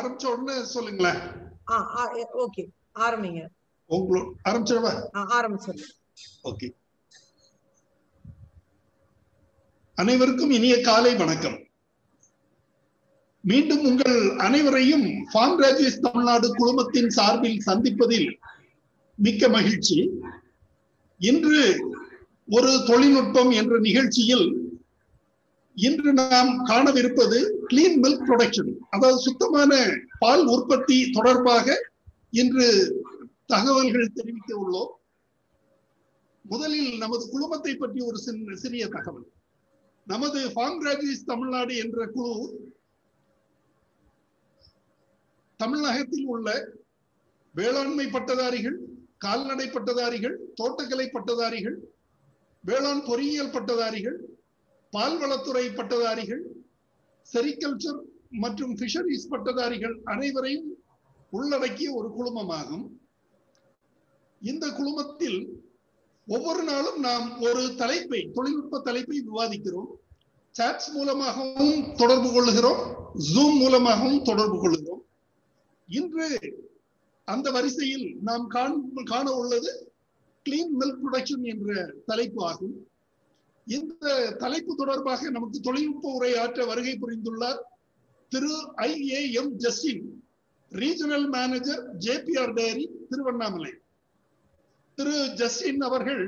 ஆரம்பிச்ச உடனே சொல்லுங்களேன். ஓகே, ஆரம்பிங்க. உங்களோட ஆரம்பிச்சிடவா? ஆரம்பிச்சிருங்க. ஓகே. அனைவருக்கும் இனிய காலை வணக்கம். மீண்டும் உங்கள் அனைவரையும் ஃபார்ம் கிராஜுவேட்ஸ் தமிழ்நாடு குழுமத்தின் சார்பில் சந்திப்பதில் மிக்க மகிழ்ச்சி. இன்று ஒரு தொழில்நுட்பம் என்ற நிகழ்ச்சியில் இன்று நாம் காணவிருப்பது கிளீன் மில்க் ப்ரொடக்ஷன், அதாவது சுத்தமான பால் உற்பத்தி தொடர்பாக இன்று தகவல்கள் தெரிவிக்க உள்ளோம். முதலில் நமது குழுமத்தை பற்றி ஒரு சிறிய தகவல். நமது ஃபார்ம் கிராஜுவேட்ஸ் தமிழ்நாடு என்ற குழு தமிழகத்தில் உள்ள வேளாண்மை பட்டதாரிகள், கால்நடை பட்டதாரிகள், தோட்டக்கலை பட்டதாரிகள், வேளாண் பொறியியல் பட்டதாரிகள், பால்வளத்துறை பட்டதாரிகள், செரிகல்ச்சர் மற்றும் ஃபிஷரிஸ் பட்டதாரிகள் அனைவரையும் உள்ளடக்கிய ஒரு குழுமமாகும். இந்த குழுமத்தில் ஒவ்வொரு நாளும் நாம் ஒரு தலைப்பை, தொழில்நுட்ப தலைப்பை விவாதிக்கிறோம். சாட்ஸ் மூலமாகவும் தொடர்பு கொள்ளுகிறோம், ஜூம் மூலமாகவும் தொடர்பு கொள்ளுகிறோம். இன்று அந்த வரிசையில் நாம் காண உள்ளது கிளீன் மில்க் ப்ரொடக்ஷன் என்ற தலைப்பு ஆகும். இந்த தலைப்பு தொடர்பாக நமக்கு தொழில்நுட்ப உரை ஆற்ற வருகை புரிந்துள்ளார் திரு IAM Justin, regional manager JPR டேரி திருவண்ணாமலை. திரு ஜஸ்டின் அவர்கள்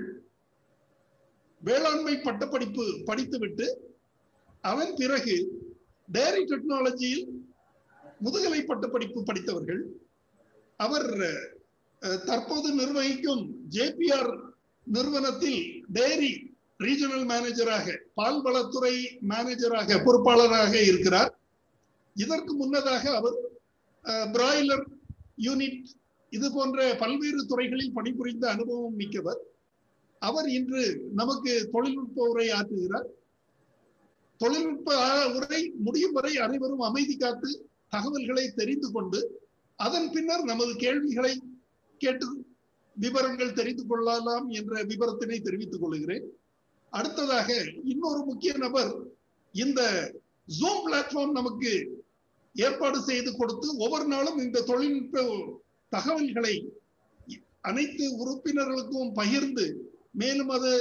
வேளாண்மை பட்டப்படிப்பு படித்துவிட்டு அதன் பிறகு டேரி டெக்னாலஜியில் முதுகலை பட்டப்படிப்பு படித்தவர்கள். அவர் தற்போது நிர்வகிக்கும் JPR நிறுவனத்தில் டேரி ரீஜனல் மேனேஜராக, பால்வளத்துறை மேனேஜராக, பொறுப்பாளராக இருக்கிறார். இதற்கு முன்னதாக அவர் பிராய்லர் யூனிட் இது போன்ற பல்வேறு துறைகளில் பணிபுரிந்த அனுபவம் மிக்கவர். அவர் இன்று நமக்கு தொழில்நுட்ப உரை ஆற்றுகிறார். தொழில்நுட்ப உரை முடியும் வரை அனைவரும் அமைதி காத்து தகவல்களை தெரிந்து கொண்டு அதன் பின்னர் நமது கேள்விகளை கேட்டு விவரங்கள் தெரிந்து கொள்ளலாம் என்ற விவரத்தினை தெரிவித்துக் கொள்கிறேன். அடுத்ததாக இன்னொரு முக்கிய நபர் இந்த ஜூம் பிளாட்ஃபார்ம் நமக்கு ஏற்பாடு செய்து கொடுத்து ஒவ்வொரு நாளும் இந்த தொழில்நுட்ப தகவல்களை அனைத்து உறுப்பினர்களுக்கும் பகிர்ந்து, மேலும் அது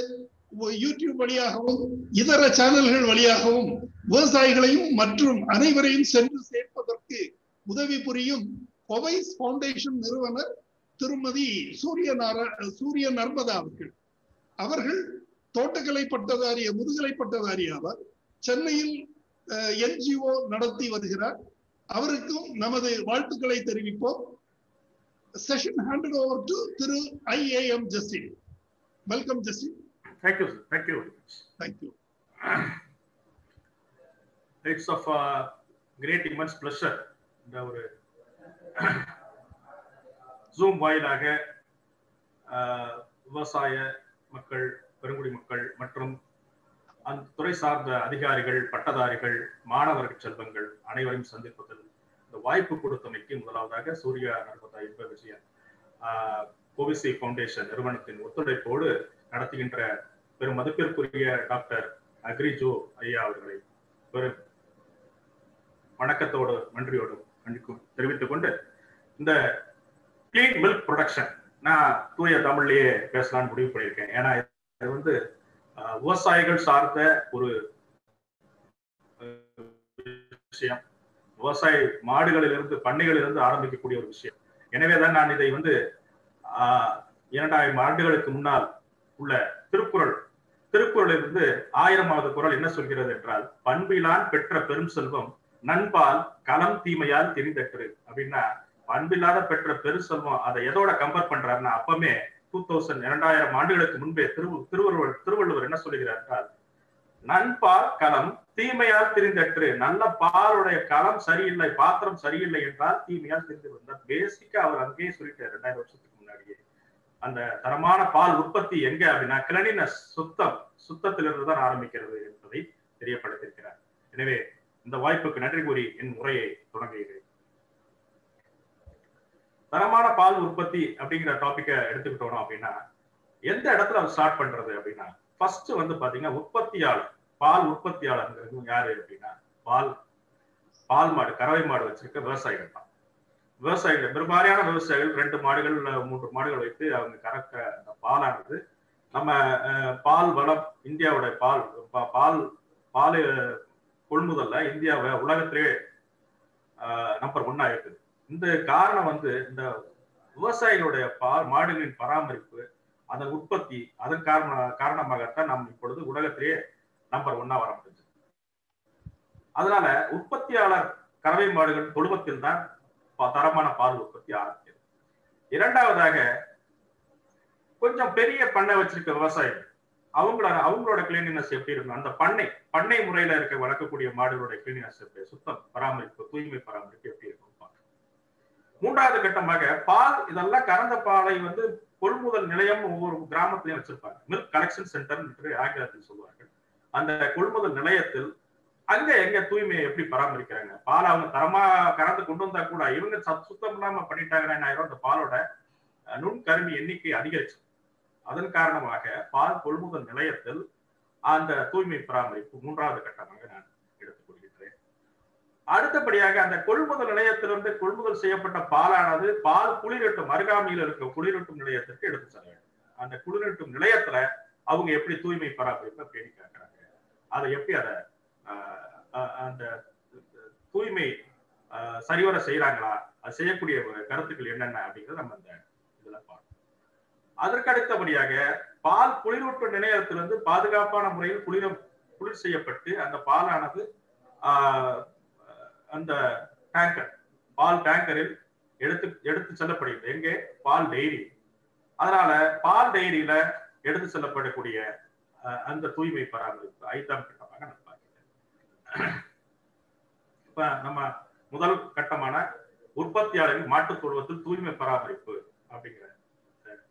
யூடியூப் வழியாகவும் இதர சேனல்கள் வழியாகவும் விவசாயிகளையும் மற்றும் அனைவரையும் சென்று சேர்ப்பதற்கு உதவி புரியும் பொவைஸ் ஃபவுண்டேஷன் நிறுவனர் திருமதி சூரிய நர்மதா அவர்கள் தோட்டக்கலை பட்டதாரி, முதுகலை பட்டதாரி ஆவார். சென்னையில் NGO நடத்தி வருகிறார். அவருக்கும் நமது வாழ்த்துக்களை தெரிவிப்போம். Session handed over to Thiru IAM Justin. Welcome, Justin. Thank you. Thank you. Thank you. It's of great immense pleasure. ஒரு Zoom வாயிலாக விவசாய மக்கள், பெருங்குடி மக்கள் மற்றும் அந்த துறை சார்ந்த அதிகாரிகள், பட்டதாரிகள், மாணவர்கள் செல்வங்கள் அனைவரையும் சந்திப்பதில் இந்த வாய்ப்பு கொடுத்தமைக்கு முதலாவதாக சூர்யா நர்மதா விஜயன் கோவிசி ஃபவுண்டேஷன் நிறுவனத்தின் ஒத்துழைப்போடு நடத்துகின்ற பெரும் மதிப்பிற்குரிய டாக்டர் அக்ரிஜோ ஐயா அவர்களை பெரும் வணக்கத்தோடு நன்றியோடும் தெரிவித்துக் கொண்டு, இந்த கிளீன் மில்க் ப்ரொடக்ஷன் நான் தூய தமிழ்லயே பேசலாம்னு முடிவு பண்ணியிருக்கேன். ஏன்னா இது விவசாயிகள் சார்ந்த ஒரு விஷயம், விவசாய மாடுகளிலிருந்து பண்ணைகளிலிருந்து ஆரம்பிக்கக்கூடிய ஒரு விஷயம். எனவேதான் நான் இதை 2000 ஆண்டுகளுக்கு முன்னால் உள்ள திருக்குறளிலிருந்து 1000வது குறள் என்ன சொல்கிறது என்றால், பண்பிலான் பெற்ற பெரும் செல்வம் நண்பால் களம் தீமையால் திரிந்தற்று. அப்படின்னா பண்பில்லாத பெற்ற பெரு செல்வம் அதை எதோட கம்பேர் பண்றாருன்னா, அப்பமே 2000 ஆண்டுகளுக்கு முன்பே திருவள்ளுவர் என்ன சொல்லுகிறார் என்றால், நண்பால் களம் தீமையால் திரிந்தற்று. நல்ல பாலுடைய களம் சரியில்லை, பாத்திரம் சரியில்லை என்றால் தீமையால் திரிந்து வந்தார். பேசிக்கா அவர் அங்கேயே சொல்லிட்டார். 2000 வருஷத்துக்கு முன்னாடியே அந்த தரமான பால் உற்பத்தி எங்க அப்படின்னா கிளனினஸ், சுத்தத்திலிருந்து தான் ஆரம்பிக்கிறது என்பதை தெரியப்படுத்தியிருக்கிறார். எனவே இந்த வாய்ப்புக்கு நன்றி கூறி என் உரையை தொடங்குகிறேன். தரமான பால் உற்பத்தி அப்படிங்கிற டாபிக்கை எடுத்துக்கிட்டோம் அப்படின்னா, எந்த இடத்துல ஸ்டார்ட் பண்றது அப்படின்னா, ஃபர்ஸ்ட் பாத்தீங்கன்னா உற்பத்தியாளர், பால் உற்பத்தியாளர் யாரு அப்படின்னா பால் மாடு கறவை மாடு வச்சிருக்க விவசாயிகள் தான். விவசாயிகள் பெரும்பாலான விவசாயிகள் 2 மாடுகள் 3 மாடுகள் வைத்து அவங்க கறக்க அந்த பாலானது நம்ம பால் வளம் இந்தியாவோட பால் பால் கொள்முதல்ல இந்தியாவை உலகத்திலே நம்பர் 1 இருக்குது. இந்த காரணம் வந்து இந்த விவசாயிகளுடைய மாடுகளின் பராமரிப்பு, அதன் உற்பத்தி, அதன் காரணமாகத்தான் நாம் இப்பொழுது உலகத்திலேயே நம்பர் 1 வர முடிஞ்சது. அதனால உற்பத்தியாளர் கறவை மாடுகள் தொழுவத்தில் தான் தரமான பால் உற்பத்தி ஆரம்பிக்கிறது. இரண்டாவதாக கொஞ்சம் பெரிய பண்ணை வச்சிருக்க விவசாயிகள் அவங்களோட கிளீனினஸ் எப்படி இருக்கும், அந்த பண்ணை முறையில வளர்க்கக்கூடிய மாடுகளுடைய கிளீனினஸ் எப்படி, சுத்தம் பராமரிப்பு, தூய்மை பராமரிப்பு எப்படி இருக்கும். மூன்றாவது கட்டமாக பால், இதெல்லாம் கறந்த பாலை வந்து கொள்முதல் நிலையம் ஒவ்வொரு கிராமத்திலையும் வச்சிருப்பாங்க. மில்க் கலெக்ஷன் சென்டர் என்று ஆங்கிலத்தில் சொல்லுவார்கள். அந்த கொள்முதல் நிலையத்தில் அங்க எங்க தூய்மையை எப்படி பராமரிக்கிறாங்க, பால் அவங்க தரமா கறந்து கொண்டு வந்தா கூட இவங்க சுத்தம் இல்லாம பண்ணிட்டாங்கன்னா என்ன ஆயிரும், அந்த பாலோட நுண்கருமி எண்ணிக்கை அதிகரிச்சு. அதன் காரணமாக பால் கொள்முதல் நிலையத்தில் அந்த தூய்மை பராமரிப்பு மூன்றாவது கட்டமாக நான் எடுத்துக் கொள்கின்றேன். அடுத்தபடியாக அந்த கொள்முதல் நிலையத்திலிருந்து கொள்முதல் செய்யப்பட்ட பாலானது பால் குளிரூட்டும் அருகாமையில் இருக்க குளிரூட்டும் நிலையத்திற்கு எடுத்து செல்ல வேண்டும். அந்த குளிரூட்டும் நிலையத்துல அவங்க எப்படி தூய்மை பராமரிப்பை பேணி காக்குறாங்க, அதை எப்படி அதை அந்த தூய்மை சரிவர செய்யறாங்களா, அது செய்யக்கூடிய கருத்துக்கள் என்னென்ன அப்படிங்கிறத நம்ம அந்த இதுல பார்க்கணும். அதற்கு அடுத்தபடியாக பால் குளிரூட்டும் நிலையத்திலிருந்து பாதுகாப்பான முறையில் குளிர் செய்யப்பட்டு அந்த பாலானது அந்த பால் டேங்கரில் எடுத்து செல்லப்படுகிறது. எங்கே, பால் டெய்ரி. அதனால பால் டெய்ரியில எடுத்து செல்லப்படக்கூடிய அந்த தூய்மை பராமரிப்பு 5ஆம் கட்டமாக நான் பார்க்கிறேன். இப்ப நம்ம முதல் கட்டமான உற்பத்தியாளரின் மாட்டுத் தொழுவத்தில் தூய்மை பராமரிப்பு அப்படிங்கிற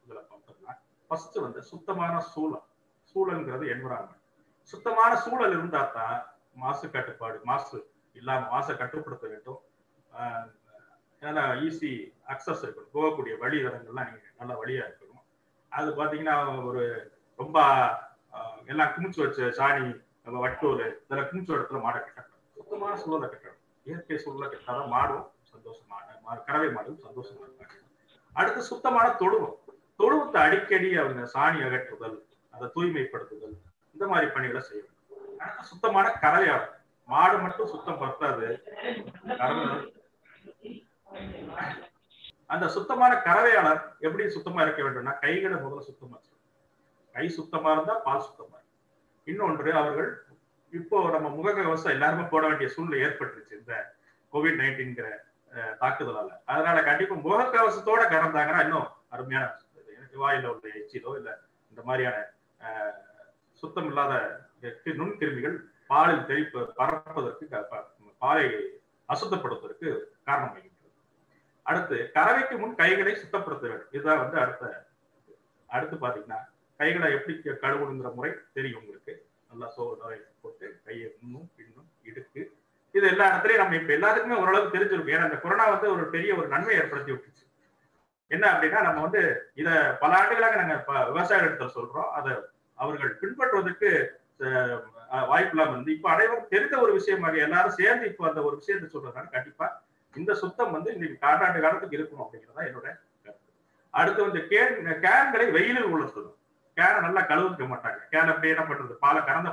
இதுல பார்த்தோம்னா ஃபர்ஸ்ட் வந்து சுத்தமான சூழல்ங்கிறது என்விரான்மெண்ட். சுத்தமான சூழல் இருந்தா தான் மாசு கட்டுப்பாடு, மாசு இல்லாம மாசை கட்டுப்படுத்த வேண்டும். ஈஸி அக்சஸ் இருக்கணும், போகக்கூடிய வழி இடங்கள்லாம் நீங்க நல்ல வழியா இருக்கணும். அது பாத்தீங்கன்னா ஒரு ரொம்ப எல்லாம் குமிச்சு வச்ச சாணி, வட்டோல் இதெல்லாம் குமிச்ச இடத்துல மாடை கட்டணும். சுத்தமான சூழலை கட்டணும். இயற்கை சூழலை கட்டாதான் மாடும் சந்தோஷமான, கறவை மாடும் சந்தோஷமா இருப்பாங்க. அடுத்து சுத்தமான தொழுவத்தை அடிக்கடி அவங்க சாணி அகற்றுதல், அதை தூய்மைப்படுத்துதல், இந்த மாதிரி பணிகளை செய்யணும். அடுத்து சுத்தமான கறவையாளர், மாடு மட்டும் சுத்தம் பத்தாது, அந்த சுத்தமான கறவையாளர் எப்படி சுத்தமா இருக்க வேண்டும்னா கைகளை முதல்ல சுத்தமா இருக்கணும். கை சுத்தமா இருந்தா பால் சுத்தமா இருக்கும். இன்னொன்று, அவர்கள் இப்போ நம்ம முகக்கவசம் எல்லாருமே போட வேண்டிய சூழ்நிலை ஏற்பட்டுருச்சு இந்த COVID-19 தாக்குதலால. அதனால கண்டிப்பா முகக்கவசத்தோட கறந்தாங்கன்னா இன்னும் அருமையான, வாயில உள்ள எச்சிலோ இல்ல இந்த மாதிரியான சுத்தம் இல்லாத நுண்கிருமிகள் பாலில் பறப்பதற்கு, பாலை அசுத்தப்படுத்துவதற்கு காரணமாகின்றது. அடுத்து கறவைக்கு முன் கைகளை சுத்தப்படுத்த வேண்டும். இதுதான் வந்து அடுத்து பாத்தீங்கன்னா கைகளை எப்படி கழுவுங்கிற முறை தெரியும் உங்களுக்கு. நல்லா சோறு போட்டு கையை முன்னும் பின்னும் இடுக்கு, இது எல்லா இடத்துலயும் நம்ம இப்ப எல்லாத்துக்குமே ஓரளவுக்கு தெரிஞ்சிருக்கும். ஏன்னா இந்த கொரோனா வந்து ஒரு பெரிய ஒரு நன்மை ஏற்படுத்தி விட்டுச்சு. என்ன அப்படின்னா, நம்ம வந்து இத பல ஆண்டுகளாக நாங்க விவசாயிகளிடத்தில் சொல்றோம், அதை அவர்கள் பின்பற்றுவதற்கு வாய்ப்பு இல்லாம இருந்து இப்ப அனைவரும் தெரிந்த ஒரு விஷயமாக எல்லாரும் சேர்ந்து இப்ப அந்த ஒரு விஷயத்தை சொல்றதுனால கண்டிப்பா இந்த சுத்தம் வந்து இன்னைக்கு காட்டாண்டு காலத்துக்கு இருக்கணும் அப்படிங்கிறதா என்னோட கருத்து. அடுத்து வந்து கேன்களை வெயிலில் உலர்த்தணும். கேனை நல்லா கழுவிக்க மாட்டாங்க. கேன் அப்படி என்ன பண்றது, கறந்த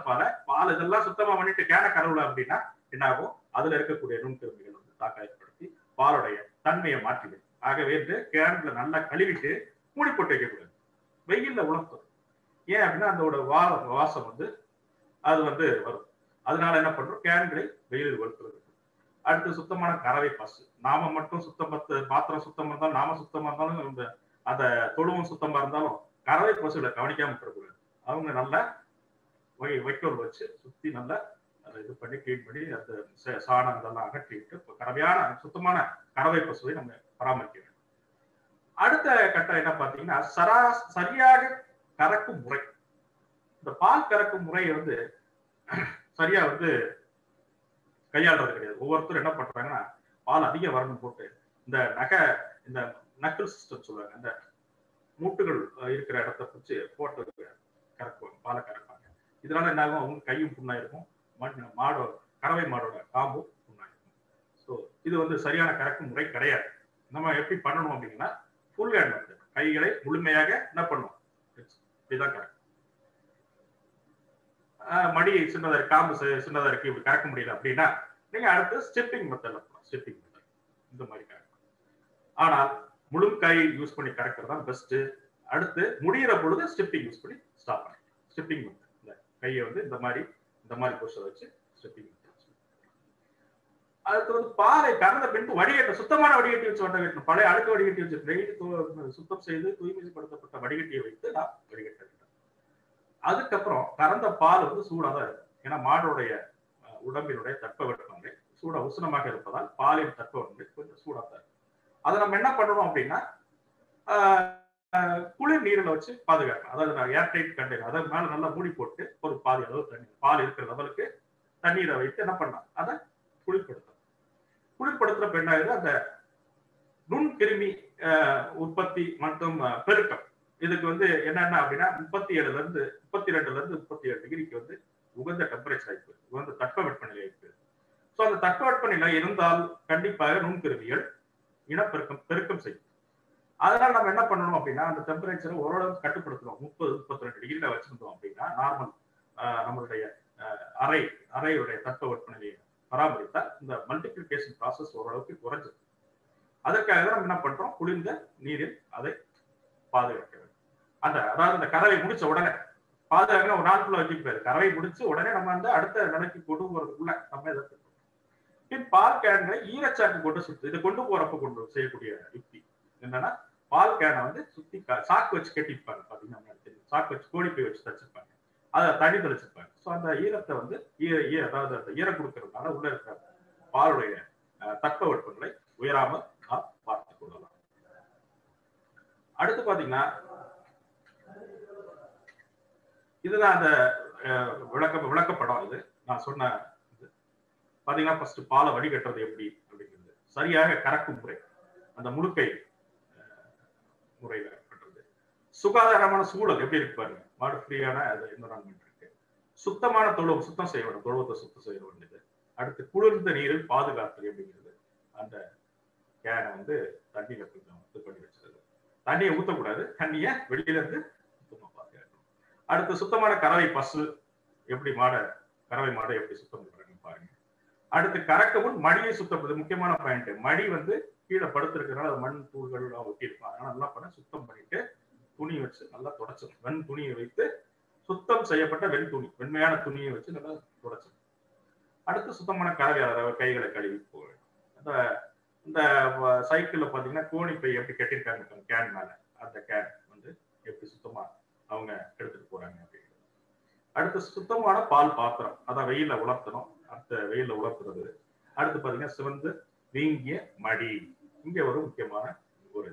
பால் இதெல்லாம் சுத்தமா பண்ணிட்டு கேனை கழுவல அப்படின்னா என்ன ஆகும், அதுல இருக்கக்கூடிய நுண்கிருமிகள் வந்து தாக்கம் ஏற்படுத்தி பாலுடைய தன்மையை மாற்றிவிடும். ஆகவே கேன்ல நல்லா கழுவிட்டு மூடி போட்டு வைக்கக்கூடாது, வெயில்ல உலர்த்தணும். ஏன் அப்படின்னா அதோட வாசம் வந்து அது வந்து வரும். அதனால என்ன பண்றோம், கேன்களை வெயிலில் வளர்த்துறது. அடுத்து சுத்தமான கறவை பசு. நாம மட்டும் பாத்திரம் சுத்தமா இருந்தாலும், நாம சுத்தமா இருந்தாலும், அந்த தொழுவம் சுத்தமா இருந்தாலும் கறவை பசுகளை கவனிக்காம இருக்கக்கூடாது. அவங்க நல்லா வைக்கோல் வச்சு சுத்தி நல்லா அதை இது பண்ணி கிளீன் பண்ணி அந்த சாணம் இதெல்லாம் அகற்றிட்டு கறவையான சுத்தமான கறவை பசுவை நம்ம பராமரிக்க வேண்டும். அடுத்த கட்டம் என்ன பாத்தீங்கன்னா, சரியாக கறக்கும் முறை. இந்த பால் கறக்கும் முறையை வந்து சரியா வந்து கையாளுறது கிடையாது. ஒவ்வொருத்தரும் என்ன பண்றாங்கன்னா, பால் அதிக வரணும் போட்டு இந்த நக்கல் சிஸ்டம் சொல்லுவாங்க, அந்த மூட்டுகள் இருக்கிற இடத்த பிடிச்சி போட்டு கறக்குவாங்க, பாலை கறப்பாங்க. இதனால என்ன ஆகும், அவங்க கையும் புண்ணாயிருக்கும், கறவை மாடோட காம்பும் புண்ணாயிருக்கும். இது வந்து சரியான கறக்கும் முறை கிடையாது. நம்ம எப்படி பண்ணணும் அப்படின்னா ஃபுல் ஹேண்ட் மெத்தட், கைகளை முழுமையாக என்ன பண்ணும், இப்படிதான் கறக்கும். மடி சின்னதா இருக்கு, காம்பு சின்னதா இருக்கு, இப்படி கறக்க முடியல அப்படின்னா நீங்க அடுத்து ஸ்டெப்பிங் மெத்தட்ல போகலாம். ஸ்டெப்பிங் மெத்தட் இந்த மாதிரி கறக்கும். ஆனால் முழு கை யூஸ் பண்ணி கறக்கிறது தான் பெஸ்ட். அடுத்து முடிகிற பொழுது ஸ்டெப்பிங் யூஸ் பண்ணி ஸ்டாப் பண்ணலாம். ஸ்டெப்பிங் மெத்தட், இந்த கையை வந்து இந்த மாதிரி பொசிஷன் வச்சு ஸ்டெப்பிங் மெத்தட். அடுத்து வந்து பாலை கறந்த பின்பு வடிகட்ட, சுத்தமான வடிகட்டி வச்சு வட்ட வைக்கணும். பழைய அழுக்கு வடிகட்டி வச்சு டெய்லி சுத்தம் செய்து தூய்மைப்படுத்தப்பட்ட வடிகட்டியை வைத்து நான் வடிகட்ட வேண்டும். அதுக்கப்புறம் கறந்த பால் வந்து சூடாக தான் இருக்கும். ஏன்னா மாடுடைய உடம்பினுடைய தட்பவெப்பநிலை உஷ்ணமாக இருப்பதால் பாலின் தட்பவெப்பநிலை கொஞ்சம் சூடாக தான் இருக்கும். அதை நம்ம என்ன பண்ணணும் அப்படின்னா குளிர் நீரில் வச்சு பாதுகாக்கணும். அதாவது ஏர்டைட் கண்டெய்னர், அதை மேல நல்லா மூடி போட்டு ஒரு பாதி அளவு தண்ணி, பால் இருக்கிற லெவலுக்கு தண்ணீரை வைத்து என்ன பண்ணலாம், அதை குளிர்படுத்தணும். குளிர்படுத்துறப்ப என்ன ஆகுது, அந்த நுண்கிருமி உற்பத்தி மற்றும் பெருக்கம், இதுக்கு வந்து என்னென்ன அப்படின்னா 32 டிகிரிக்கு வந்து உகந்த டெம்பரேச்சர் ஆயிருக்கு, உகந்த தட்பவெப்பநிலை ஆயிருக்கு. ஸோ அந்த தட்பவெப்பநிலை இருந்தால் கண்டிப்பாக நுண்கிருமிகள் பெருக்கம் செய்யும். அதனால நம்ம என்ன பண்ணணும் அப்படின்னா அந்த டெம்பரேச்சரை ஓரளவு கட்டுப்படுத்தணும். 30-32 டிகிரில வச்சிருந்தோம் அப்படின்னா நார்மல் நம்மளுடைய அறையுடைய தட்பவெப்பநிலையை பராமரித்தால் இந்த மல்டிபிளிகேஷன் ப்ராசஸ் ஓரளவுக்கு குறைஞ்சிடும். அதற்காக தான் நம்ம என்ன பண்றோம், குளிர்ந்த நீரில் அதை பாதுகாக்க வேண்டும். அதாவது அந்த கறவை முடிச்ச உடனே பாதுகாக்கணும், ஒரு நாளுக்குள்ள வச்சுப்பாரு. கறவை முடிச்சு உடனே நம்ம அந்த அடுத்த நிலைக்கு கொண்டு போறதுக்குள்ள நம்ம இதை பின் பால் கேன்களை ஈரச்சாக்கு கொண்டு சுத்து, இதை கொண்டு போறப்ப கொண்டு செய்யக்கூடிய யுக்தி என்னன்னா, பால் கேனை வந்து சுத்தி சாக்கு வச்சு கட்டிப்பாங்க. பாத்தீங்கன்னா சாக்கு வச்சு கோழிப்பை வச்சு தச்சிருப்பாங்க, அதை தண்ணி தெளிச்சிருப்பாங்க. ஸோ அந்த ஈரத்தை வந்து அதாவது அந்த ஈரம் கொடுக்கறதுனால உள்ள இருக்கிற பாலுடைய தட்பவெப்பநிலை உயராமல் நாம் பார்த்துக் கொள்ளலாம். அடுத்து பாத்தீங்கன்னா இதுதான் அந்த விளக்கப்படம். இது நான் சொன்ன பாத்தீங்கன்னா ஃபர்ஸ்ட் பாலை வடிகட்டுறது எப்படி அப்படிங்கிறது, சரியாக கறக்கும் முறை, அந்த முழுக்கை முறையில பண்றது, சுகாதாரமான சூழல் எப்படி இருக்கு பாருங்க, மாடு ஃப்ரீயான என்விரான்மெண்ட் இருக்கு, சுத்தமான சுத்தம் செய்ய வேண்டும், தொழுவத்தை சுத்தம் செய்ய வேண்டியது. அடுத்து குளிர்ந்த நீரில் பாதுகாத்தல் அப்படிங்கிறது, அந்த கேனை வந்து தண்ணியில கொஞ்சம் இது பண்ணி வச்சிருது, தண்ணியை ஊற்றக்கூடாது, தண்ணியை வெளியில இருந்து சுத்தமா பாதுகாக்கணும். அடுத்து சுத்தமான கறவை பசு, எப்படி கறவை மாடை எப்படி சுத்தம் பண்றாங்க பாருங்க. அடுத்து கறக்க முன் மடியை சுத்தப்படுது, முக்கியமான பாயிண்ட். மடி வந்து கீழே படுத்திருக்கிறதுனால அது மண் தூள்கள் ஒட்டி இருக்கும், அதனால நல்லா பண்ண சுத்தம் பண்ணிட்டு துணி வச்சு நல்லா தொடச்சிடும். வெண் துணியை வைத்து சுத்தம் செய்யப்பட்ட வெண்மையான துணியை வச்சு நல்லா தொடச்சிடும். அடுத்து சுத்தமான கறவை கைகளை கழுவி போக வேண்டும். இந்த சைக்கிள்ல பாத்தீங்கன்னா கோணிப்பை எப்படி கட்டிருக்காங்க கேன் மேல, அந்த கேன் வந்து எப்படி சுத்தமா அவங்க எடுத்துட்டு போறாங்க அப்படிங்கிறது. அடுத்து சுத்தமான பால் பாத்திரம், அதான் வெயில உலர்த்தணும், அடுத்த வெயில உலர்த்துறது. அடுத்து பாத்தீங்கன்னா சிவந்து வீங்கிய மடி, இங்க ஒரு முக்கியமான ஒரு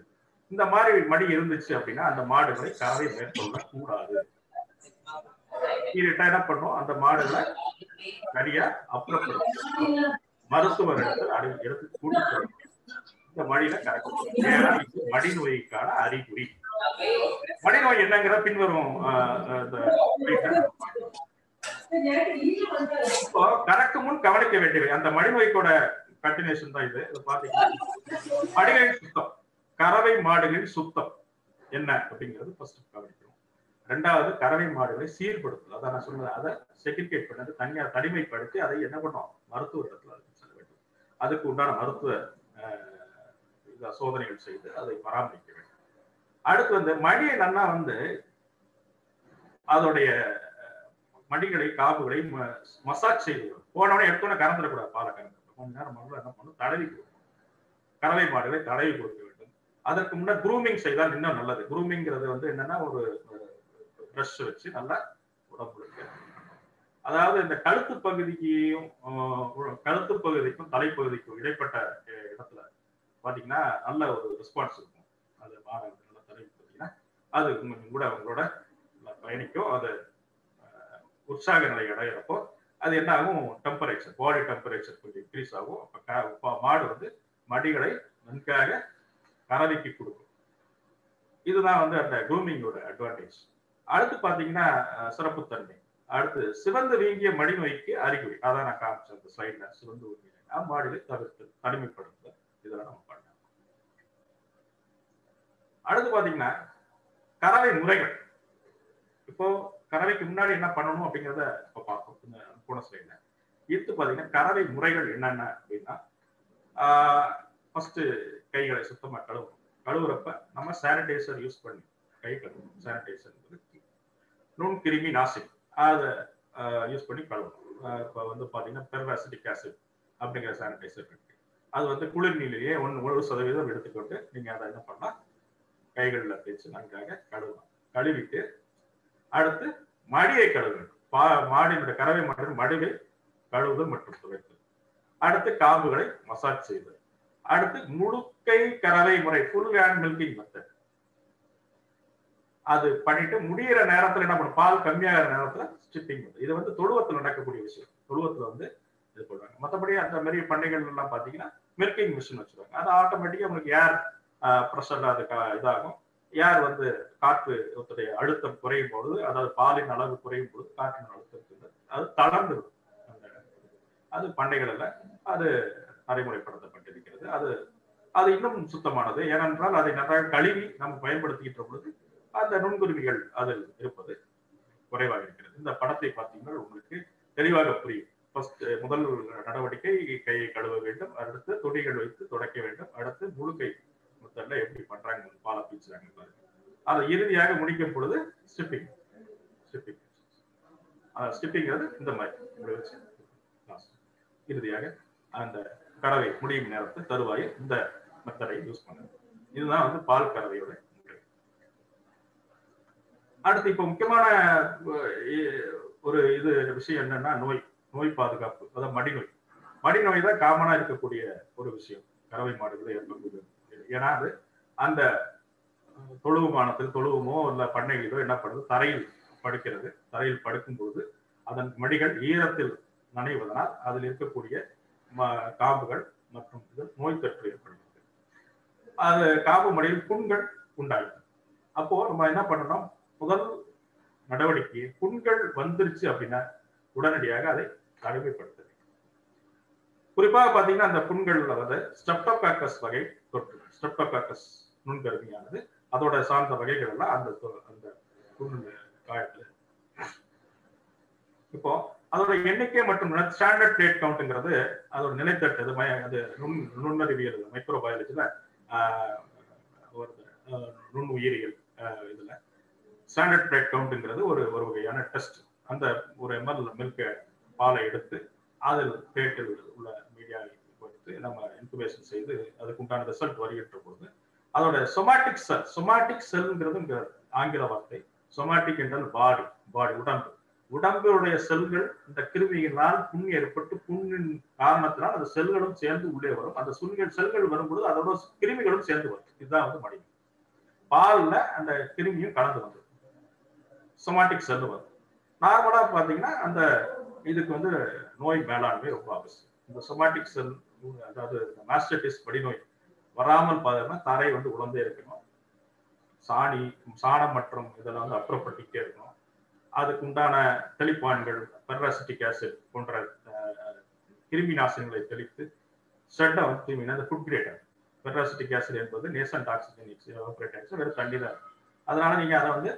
இந்த மாதிரி மடி இருந்துச்சு அப்படின்னா அந்த மாடுகளை கறவை மேற்கொள்ள கூடாது. என்ன பண்ணும், அந்த மாடுகளை சரியா அப்புறப்படுத்த மருத்துவர் எடுத்து கூட்டு இந்த மடியில கறக்கும். மடி நோய்க்கான அறிகுறி. மடி நோய் என்னங்கிற பின்வரும் கறக்கு முன் கவனிக்க வேண்டியவை. அந்த மடிநோய்க்கோட கண்டினியூஷன் தான் இது. பாத்தீங்கன்னா மடிகளின் சுத்தம், கறவை மாடுகளின் சுத்தம் என்ன அப்படிங்கிறது ஃபர்ஸ்ட் கவனிக்கணும். ரெண்டாவது கறவை மாடுகளை சீர்படுத்தல், அதான் நான் சொன்னது, அதை செக்ரிகேட் பண்ணது தனியார் தனிமைப்படுத்தி அதை என்ன பண்ணோம், மருத்துவ இடத்துல செல்ல வேண்டும். அதுக்கு உண்டான மருத்துவ சோதனைகள் செய்து அதை பராமரிக்க வேண்டும். அடுத்து வந்து மடியை நல்லா வந்து அதோடைய மடிகளை காம்புகளை மசாஜ் செய்து போனவனே எடுத்தோன்னே கறந்துடக்கூடாது. பாலை கறந்து கொஞ்ச நேரம் முதல்ல என்ன பண்ணும், தடவி கொடுக்கணும். கறவை மாடுகளை தடவி கொடுக்க வேண்டும். அதற்கு முன்னாடி குரூமிங் செய்தால் இன்னும் நல்லது. குரூமிங்கிறது வந்து என்னன்னா ஒரு பிரஷ் வச்சு நல்லா உடம்புல, அதாவது இந்த கழுத்து பகுதிக்கும் தலைப்பகுதிக்கும் இடைப்பட்ட இடத்துல பாத்தீங்கன்னா நல்ல ஒரு ரெஸ்பான்ஸ் இருக்கும். அது மாடு நல்லா தடவி பார்த்தீங்கன்னா அது கூட அவங்களோட பயணிக்கும். அது உற்சாக நிலை அடையிறப்போ அது என்ன ஆகும், டெம்பரேச்சர், பாடி டெம்பரேச்சர் கொஞ்சம் இன்க்ரீஸ் ஆகும். அப்ப மாடு வந்து மடிகளை நன்காக கறவைக்கு கொடுக்கும். இதுதான் வந்து அந்த க்ரூமிங்கோட அட்வான்டேஜ். அடுத்து பாத்தீங்கன்னா சிறப்புத்தன்மை. அடுத்து சிவந்து வீங்கிய மடிநோய்க்கு அறிகுறி, அதான் நான் காமிச்சேன் அந்த ஸ்லைட்ல. சிவந்து வீங்கிய மாடுகளை தவிர்த்து தனிமைப்படுத்த இதெல்லாம் நம்ம பண்ணலாம். அடுத்து பாத்தீங்கன்னா கறவை முறைகள். இப்போ கறவைக்கு முன்னாடி என்ன பண்ணணும் அப்படிங்கிறத இப்ப பார்ப்போம் போன ஸ்லைட்ல. இது பாத்தீங்கன்னா கறவை முறைகள் என்னென்ன அப்படின்னா, ஃபர்ஸ்ட் கைகளை சுத்தமா கழுவணும். கழுவுறப்ப நம்ம சானிடைசர் யூஸ் பண்ணி கை கழுவணும். சானிடைசர் நுண்கிருமி நாசினி அதை யூஸ் பண்ணி கழுவணும். இப்போ வந்து பாத்தீங்கன்னா பெர்வாசிட்டிக் ஆசிட் அப்படிங்கிற சானிடைசர் இருக்கு. அது வந்து குளிர் நீரிலேயே 1% எடுத்துக்கொண்டு நீங்க அதை என்ன பண்ணா கைகளில் தேய்ச்சி நன்றாக கழுவணும். கழுவிட்டு அடுத்து மடியை கழுவ வேண்டும். மாடினுடைய கறவை மாடின் மடிவை கழுவுதல் மற்றும் துவைத்தல். அடுத்து காம்புகளை மசாஜ் செய்தல். அடுத்து முழுக்கை கறவை முறை, ஃபுல் ஹேண்ட் மில்கிங் மெத்தட். அது பண்ணிட்டு முடிகிற நேரத்துல என்ன பண்ணும், பால் கம்மியாகிற நேரத்துல ஸ்டிப்பிங். இது வந்து தொழுவத்தில் நடக்கக்கூடிய விஷயம். தொழுவத்துல வந்து இது பண்ணுவாங்க. மற்றபடி அந்த மாதிரி பண்ணைகள் எல்லாம் பாத்தீங்கன்னா மில்கிங் மிஷின் வச்சிருவாங்க. அது ஆட்டோமேட்டிக்கா உங்களுக்கு ஏர் ப்ரெஷர் அது இதாகும். ஏர் வந்து காற்று அழுத்தம் குறையும் பொழுது, அதாவது பாலின் அளவு குறையும் பொழுது காற்றின் அழுத்தம் அது தளர்ந்து அது பண்ணைகள்ல அது நடைமுறைப்படுத்தப்பட்டிருக்கிறது. அது இன்னும் சுத்தமானது. ஏனென்றால் அதை நன்றாக கழுவி நம்ம பயன்படுத்திக்கின்ற பொழுது அந்த நுண்குருவிகள் அதில் இருப்பது குறைவாக இருக்கிறது. இந்த படத்தை பார்த்தீங்கன்னா உங்களுக்கு தெளிவாக புரியும். முதல் நடவடிக்கை கையை கழுவ வேண்டும். அடுத்து துணிகள் வைத்து துடைக்க வேண்டும். அடுத்து முழுக்கை முத்தல்ல எப்படி பண்றாங்க, பாலை பீச்சுறாங்க பாருங்க. அதை இறுதியாக முடிக்கும் பொழுது ஸ்டிப்பிங். ஸ்டிப்பிங்கிறது இந்த மாதிரி வச்சு இறுதியாக அந்த கறவை முடியும் நேரத்தில் தருவாயில் இந்த மெத்தடை யூஸ் பண்ணுங்க. இதுதான் வந்து பால் கறவையோட முறை. அடுத்து இப்ப முக்கியமான ஒரு விஷயம் என்னன்னா நோய் பாதுகாப்பு. அதாவது மடிநோய் தான் காமனா இருக்கக்கூடிய ஒரு விஷயம் கறவை மாடுகளை ஏற்படக்கூடிய. ஏன்னா அது அந்த தொழுவமோ இல்ல பண்ணைகளோ என்ன பண்ணுது, தரையில் படுக்கிறது. தரையில் படுக்கும் பொழுது அதன் மடிகள் ஈரத்தில் நனைவதனால் அதில் இருக்கக்கூடிய காம்புகள் மற்றும் நோய் தொற்று ஏற்படுகிறது. அது காம்பு மடியில் புண்கள் உண்டாகும். அப்போ நம்ம என்ன பண்ணணும், முதல் நடவடிக்கை புண்கள் வந்துருச்சு அப்படின்னா உடனடியாக அதை தனிமைப்படுத்த வேண்டும். குறிப்பாக பாத்தீங்கன்னா அந்த புண்கள்ல வந்து ஸ்ட்ரெப்டோகாக்கஸ் வகை தொற்று, ஸ்ட்ரெப்டோகாக்கஸ் நுண்கருமியானது அதோட சார்ந்த வகைகள் எல்லாம் அந்த புண் காயத்துல. இப்போ அதோட எண்ணிக்கை மற்றும் ஸ்டாண்டர்ட் பிளேட் கவுண்ட்ங்கிறது அதோட நிலைத்தட்டு, அது நுண்ணறிவியல் மைக்ரோபயாலஜில நுண் உயிரியல் இதுல ஸ்டாண்டர்ட் பிளேட் கவுண்ட்ங்கிறது ஒரு வகையான டெஸ்ட். அந்த ஒரு ml மில்க் பாலை எடுத்து அதில் பிளேட்டில் உள்ள மீடியா கொடுத்து நம்ம இன்குபேஷன் செய்து அதுக்கு உண்டான ரிசல்ட் வருகின்ற பொழுது அதோட சொமாட்டிக் செல்ங்கிறது ஆங்கில வார்த்தை. சொமாட்டிக் என்றால் பாடி உடம்புடைய செல்கள் இந்த கிருமியினால் புண் ஏற்பட்டு புண்ணின் காரணத்தினால் அந்த செல்களும் சேர்ந்து உள்ளே வரும். அந்த செல்கள் வரும்பொழுது அதோட கிருமிகளும் சேர்ந்து வரும். இதுதான் வந்து மடிநோய். பால்ல அந்த கிருமியும் கலந்து வந்தது, சொமாட்டிக் செல் வரும். நார்மலா பாத்தீங்கன்னா அந்த இதுக்கு வந்து நோய் மேலாண்மை ரொம்ப அவசியம். இந்த சொமாட்டிக் செல், அதாவது மாஸ்டைட்டிஸ் மடிநோய் வராமல் பார்த்தோம்னா தரை வந்து உழந்தே இருக்கணும். சாணம் மற்றும் இதெல்லாம் வந்து அப்புறப்பட்டுட்டே இருக்கணும். அதுக்கு உண்டான தெளிப்பான்கள், பெர்வாசிட்டிக் ஆசிட் போன்ற கிருமி நாசினிகளை தெளித்து ஸ்ட்ரெட்டை வந்து தூய்மையான அந்த ஃபுட் கிரேட். பெர்வாசிட்டிக் ஆசிட் என்பது நேசன்ட் ஆக்சிஜன் ஆப்ரேட் வெறும் தண்ணி தான். அதனால நீங்க அதை வந்து